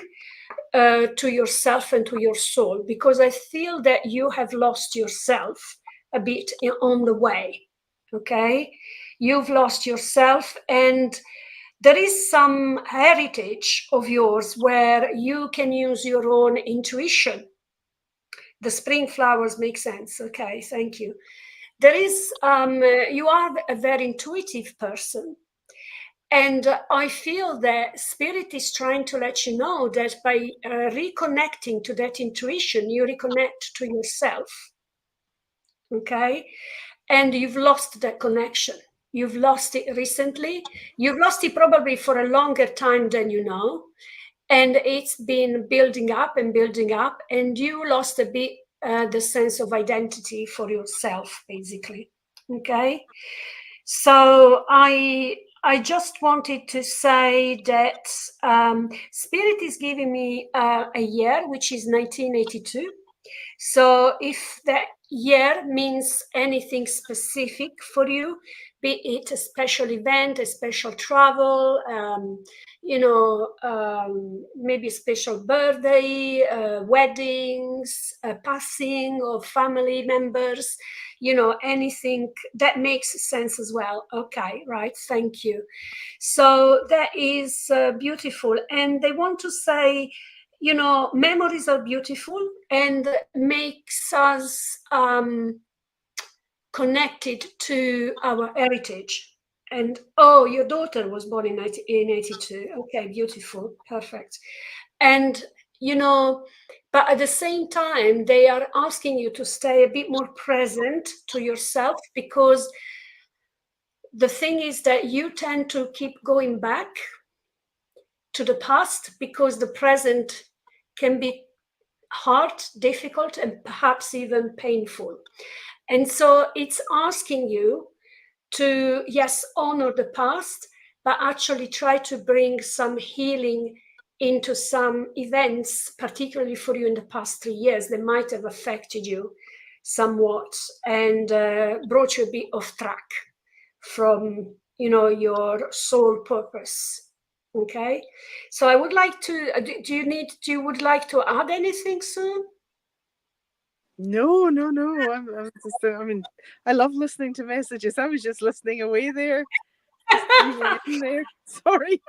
to yourself and to your soul, because I feel that you have lost yourself a bit on the way. Okay, you've lost yourself, and there is some heritage of yours where you can use your own intuition. The spring flowers make sense. Okay, thank you. There is, you are a very intuitive person. And I feel that Spirit is trying to let you know that by reconnecting to that intuition, you reconnect to yourself. Okay? And you've lost that connection. You've lost it recently. You've lost it probably for a longer time than you know. And it's been building up, and you lost a bit the sense of identity for yourself, basically. Okay. So I just wanted to say that Spirit is giving me a year, which is 1982. So if that year means anything specific for you, be it a special event, a special travel, maybe a special birthday, weddings, a passing of family members, anything that makes sense as well. Okay, right, thank you. So that is beautiful. And they want to say, memories are beautiful and makes us connected to our heritage. And your daughter was born in 1982. Okay, beautiful, perfect. And but at the same time, they are asking you to stay a bit more present to yourself, because the thing is that you tend to keep going back to the past because the present can be hard, difficult, and perhaps even painful. And so it's asking you to, yes, honor the past, but actually try to bring some healing into some events, particularly for you in the past 3 years, that might have affected you somewhat and brought you a bit off track from, your soul purpose. Okay, so I would like to. Do you would like to add anything, Sue? No. I'm just. I mean, I love listening to messages. I was just listening away there, just tuning in there. Sorry.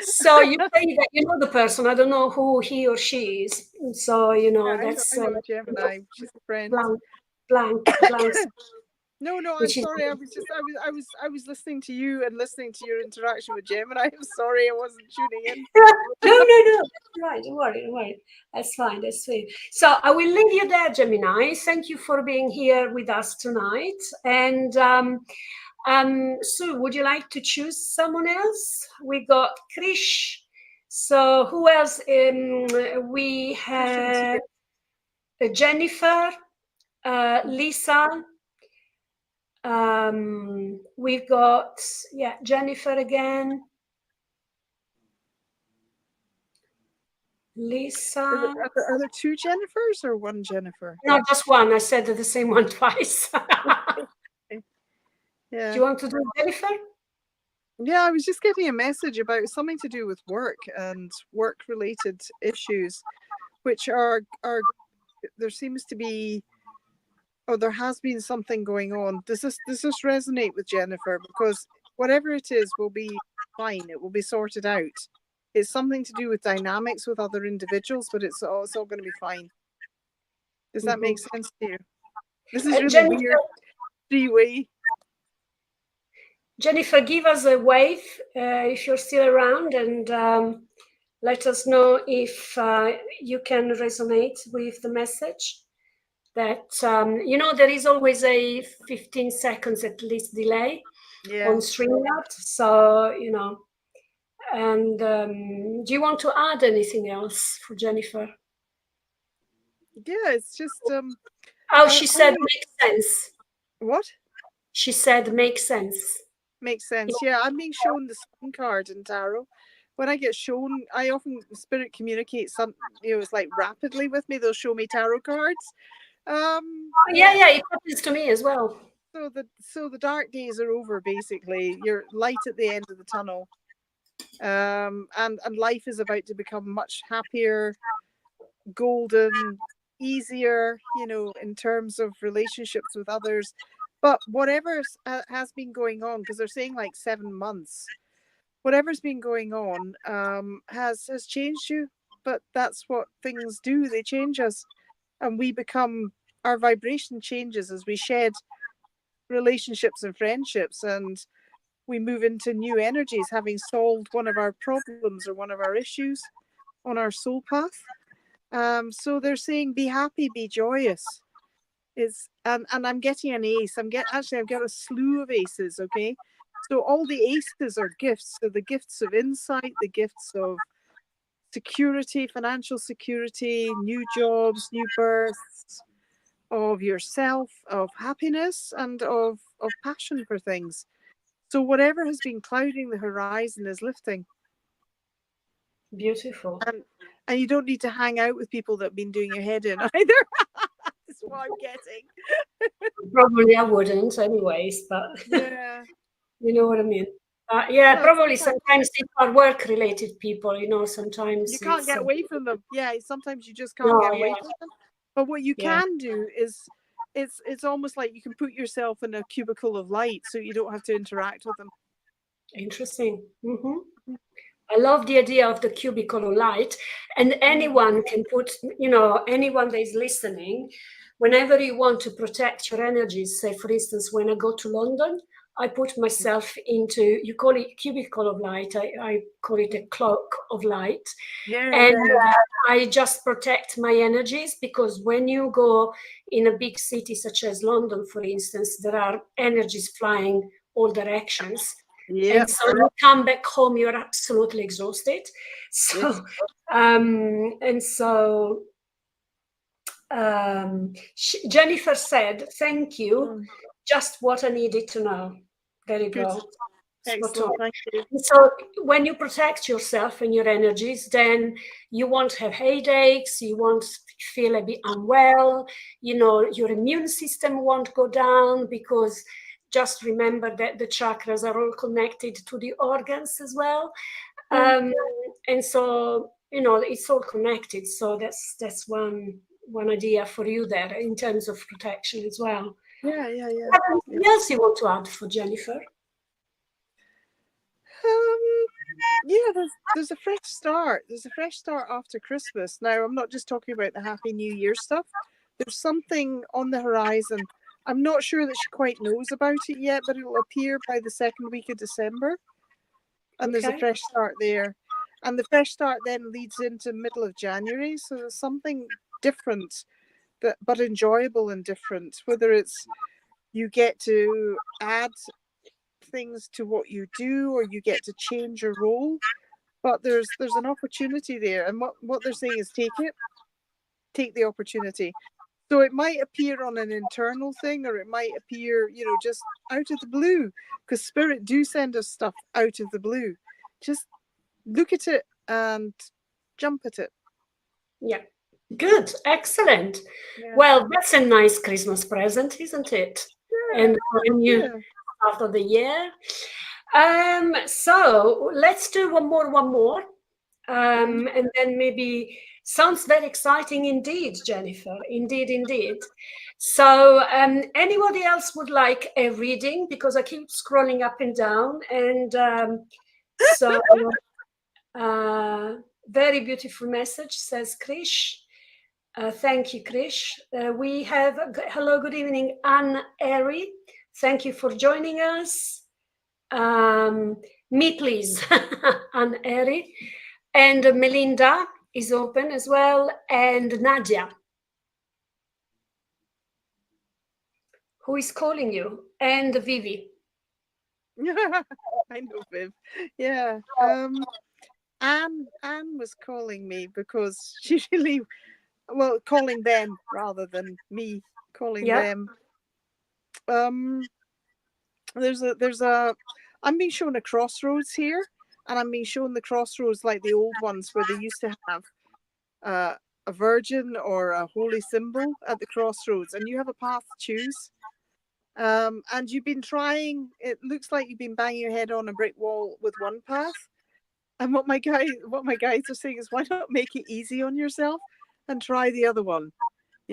So you say that you know the person. I don't know who he or she is. So Yeah, that's I know Gemini. She's a friend. blank, No, I'm which is sorry. I was listening to you and listening to your interaction with Gemini. I'm sorry, I wasn't tuning in. no. Right, don't worry. That's fine. That's sweet. So I will leave you there, Gemini. Thank you for being here with us tonight. And Sue, would you like to choose someone else? We got Krish. So who else? We have Jennifer, Lisa. We've got Jennifer again. Lisa. Are there two Jennifers or one Jennifer? No, just one. I said the same one twice. Yeah. Do you want to do Jennifer? Yeah, I was just getting a message about something to do with work and work-related issues, which are there seems to be, or there has been something going on. Does this resonate with Jennifer? Because whatever it is will be fine. It will be sorted out. It's something to do with dynamics with other individuals, but it's all going to be fine. Does that make sense to you? This is really Jennifer, weird. Three-way. Jennifer, give us a wave if you're still around, and let us know if you can resonate with the message. That there is always a 15 seconds at least delay on StreamYard. So and do you want to add anything else for Jennifer? Yeah, it's just she said makes sense. What? She said makes sense. Makes sense. Yeah, I'm being shown the Sun card in tarot. When I get shown, I often Spirit communicates some, it's like rapidly with me. They'll show me tarot cards. Yeah, it happens to me as well. So the dark days are over. Basically, you're light at the end of the tunnel, and life is about to become much happier, golden, easier. In terms of relationships with others. But whatever has been going on, because they're saying like 7 months, whatever's been going on has changed you. But that's what things do. They change us, and our vibration changes as we shed relationships and friendships, and we move into new energies, having solved one of our problems or one of our issues on our soul path. So they're saying, be happy, be joyous. and I'm getting an ace. I've got a slew of aces. Okay, so all the aces are gifts. So the gifts of insight, the gifts of security, financial security, new jobs, new births, of yourself, of happiness, and of passion for things. So whatever has been clouding the horizon is lifting. Beautiful. And you don't need to hang out with people that have been doing your head in either. That's what I'm getting. Probably I wouldn't anyways, but yeah. You know what I mean? Yeah, No, probably sometimes it's our work-related people, sometimes you can't it's... get away from them. Yeah, sometimes you just can't No, get away yeah, from them. But what you yeah. can do is, it's almost like you can put yourself in a cubicle of light so you don't have to interact with them. Interesting. I love the idea of the cubicle of light, and anyone can put, anyone that is listening, whenever you want to protect your energies, say, for instance, when I go to London, I put myself into, you call it cubicle of light, I call it a cloak of light. Yeah, And yeah. I just protect my energies, because when you go in a big city such as London, for instance, there are energies flying all directions. Yeah. And so you come back home, you're absolutely exhausted. So, Yes. and so Jennifer said, thank you. Just what I needed to know. There you Good. go. Excellent. Thank you. So when you protect yourself and your energies, then you won't have headaches, you won't feel a bit unwell, your immune system won't go down, because just remember that the chakras are all connected to the organs as well. And so, it's all connected. So that's one idea for you there in terms of protection as well. Yeah. Anything else you want to add for Jennifer? Yeah, there's a fresh start. There's a fresh start after Christmas. Now, I'm not just talking about the Happy New Year stuff. There's something on the horizon. I'm not sure that she quite knows about it yet, but it'll appear by the second week of December. And there's a fresh start there. And the fresh start then leads into middle of January. So there's something different, but enjoyable and different. Whether it's you get to add things to what you do, or you get to change your role, but there's an opportunity there, and what they're saying is take the opportunity. So it might appear on an internal thing, or it might appear just out of the blue, because spirit do send us stuff out of the blue. Just look at it and jump at it. Yeah. Good. Excellent. Yeah. Well, that's a nice Christmas present, isn't it? Yeah. And for a new start of the year. So let's do one more. And then maybe sounds very exciting indeed, Jennifer. Indeed. So anybody else would like a reading? Because I keep scrolling up and down. And so very beautiful message, says Krish. Thank you, Krish. We have, hello, good evening, Anne Airy. Thank you for joining us. Me, please, Anne Airy. And Melinda is open as well. And Nadia. Who is calling you? And Vivi. I know Viv. Yeah. Anne was calling me because she really, well, calling them rather than me calling them. There's a I'm being shown a crossroads here, and I'm being shown the crossroads like the old ones where they used to have a virgin or a holy symbol at the crossroads, and you have a path to choose. And you've been trying, it looks like you've been banging your head on a brick wall with one path. And what my guys are saying is, why not make it easy on yourself and try the other one?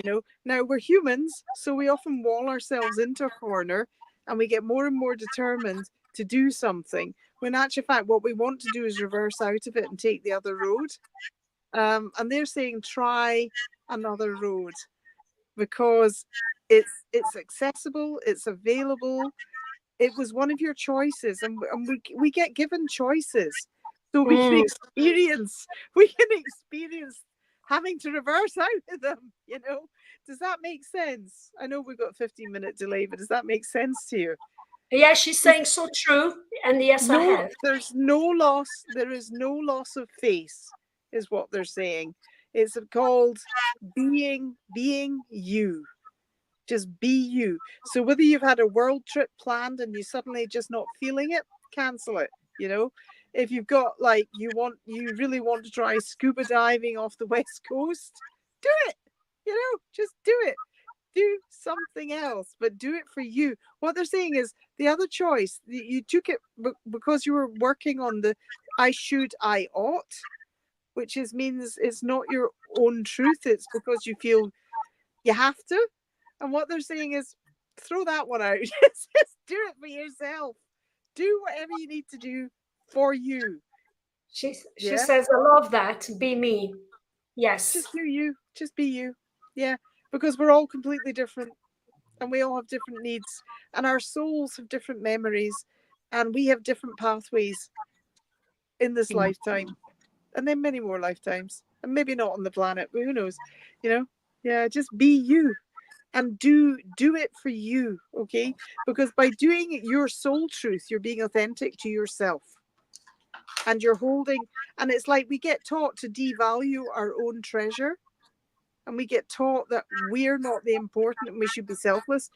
Now we're humans, so we often wall ourselves into a corner, and we get more and more determined to do something, when in actual fact what we want to do is reverse out of it and take the other road. And they're saying try another road, because it's accessible, it's available, it was one of your choices, and we get given choices, so we can experience having to reverse out of them, Does that make sense? I know we've got a 15-minute delay, but does that make sense to you? Yeah, she's saying so true. And yes, I have. There's no loss. There is no loss of face, is what they're saying. It's called being you. Just be you. So whether you've had a world trip planned and you suddenly just not feeling it, cancel it. If you've got you really want to try scuba diving off the West Coast, do it. Just do it. Do something else, but do it for you. What they're saying is the other choice, you took it because you were working on the I should, I ought, which means it's not your own truth. It's because you feel you have to. And what they're saying is throw that one out. Just do it for yourself. Do whatever you need to do for you. She says, I love that. Be me. Yes. Just do you. Just be you. Yeah. Because we're all completely different and we all have different needs and our souls have different memories and we have different pathways in this lifetime and then many more lifetimes and maybe not on the planet, but who knows, Yeah, just be you and do it for you, okay? Because by doing it, your soul truth, you're being authentic to yourself and you're holding, and it's like we get taught to devalue our own treasure. And we get taught that we're not the important and we should be selfless.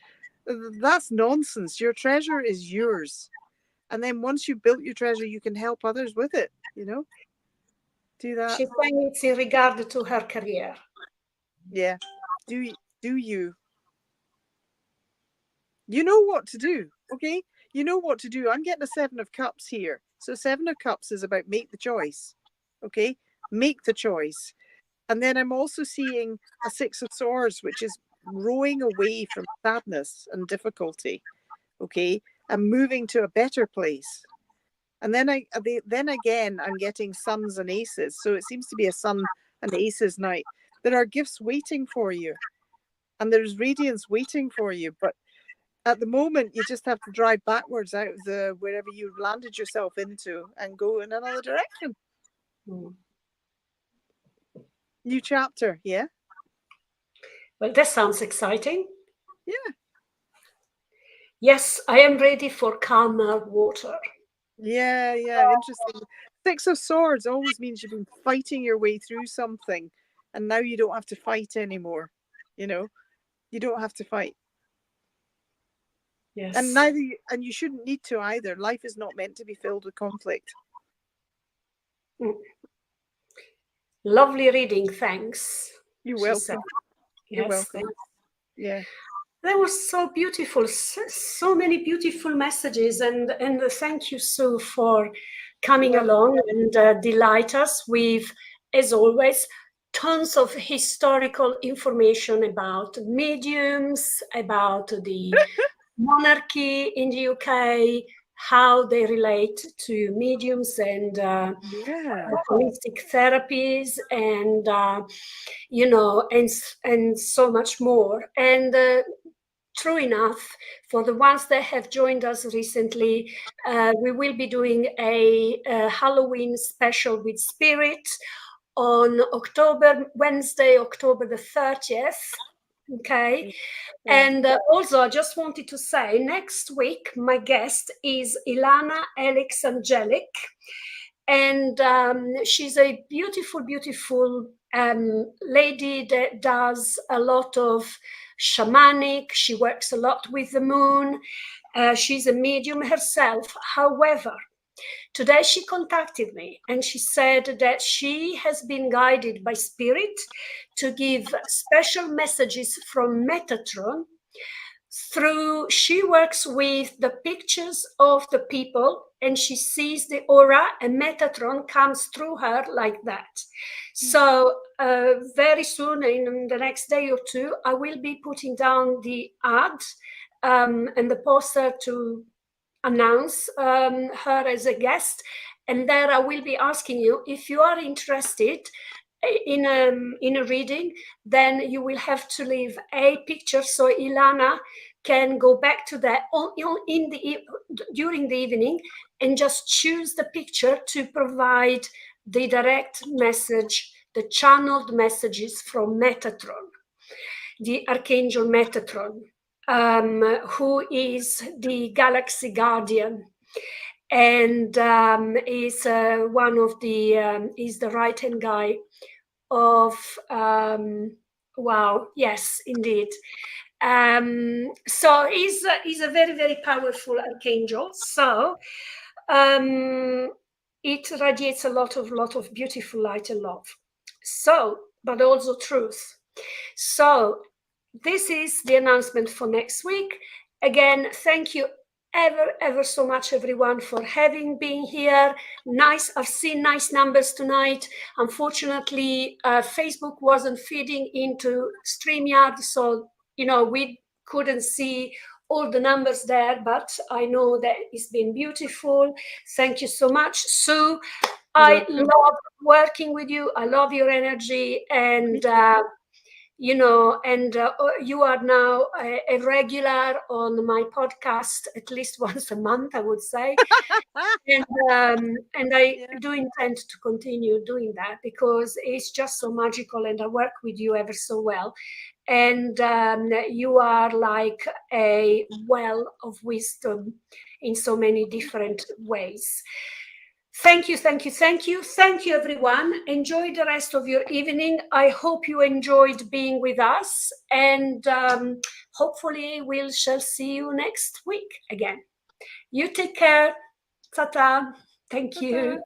That's nonsense. Your treasure is yours. And then once you've built your treasure, you can help others with it, Do that. She's saying it's in regard to her career. Yeah. Do you. You know what to do, okay? You know what to do. I'm getting a 7 of Cups here. So 7 of Cups is about make the choice, okay? Make the choice. And then I'm also seeing a 6 of Swords, which is rowing away from sadness and difficulty, okay, and moving to a better place. And then again, I'm getting Suns and Aces. So it seems to be a Sun and Aces night. There are gifts waiting for you, and there's radiance waiting for you. But at the moment, you just have to drive backwards out of wherever you landed yourself into and go in another direction. New chapter, yeah? Well, that sounds exciting. Yeah. Yes, I am ready for calmer water. Yeah, interesting. 6 of Swords always means you've been fighting your way through something, and now you don't have to fight anymore. You don't have to fight. Yes. And you shouldn't need to either. Life is not meant to be filled with conflict. Lovely reading, thanks. You're welcome. You're welcome. Thanks. Yeah. That was so beautiful. So many beautiful messages, and thank you, Sue, for coming along and delight us with, as always, tons of historical information about mediums, about the monarchy in the UK, how they relate to mediums and holistic therapies, and and so much more. And true enough, for the ones that have joined us recently, we will be doing a Halloween special with Spirit on Wednesday, October the 30th. Okay. And also, I just wanted to say, next week, my guest is Ilana Alex Angelic. And she's a beautiful, beautiful lady that does a lot of shamanic. She works a lot with the moon. She's a medium herself. However, today she contacted me and she said that she has been guided by Spirit to give special messages from Metatron. She works with the pictures of the people and she sees the aura, and Metatron comes through her like that. So very soon, in the next day or two, I will be putting down the ad and the poster to announce her as a guest. And there I will be asking you, if you are interested in a reading, then you will have to leave a picture so Ilana can go back to that during the evening and just choose the picture to provide the direct message the channeled messages from Metatron, the Archangel Metatron, who is the galaxy guardian, and is one of the is the right-hand guy of wow, yes, indeed. So he's a very, very powerful archangel. So it radiates a lot of beautiful light and love. So, but also truth. So this is the announcement for next week. Again, thank you ever so much, everyone, for having been here. Nice, I've seen nice numbers tonight. Unfortunately, Facebook wasn't feeding into StreamYard, so we couldn't see all the numbers there, but I know that it's been beautiful. Thank you so much, Sue. I love working with you. I love your energy, and you are now a regular on my podcast at least once a month, I would say. And I do intend to continue doing that because it's just so magical, and I work with you ever so well. And you are like a well of wisdom in so many different ways. Thank you, everyone. Enjoy the rest of your evening. I hope you enjoyed being with us, and hopefully we shall see you next week again. You take care. Ta-ta. Thank you.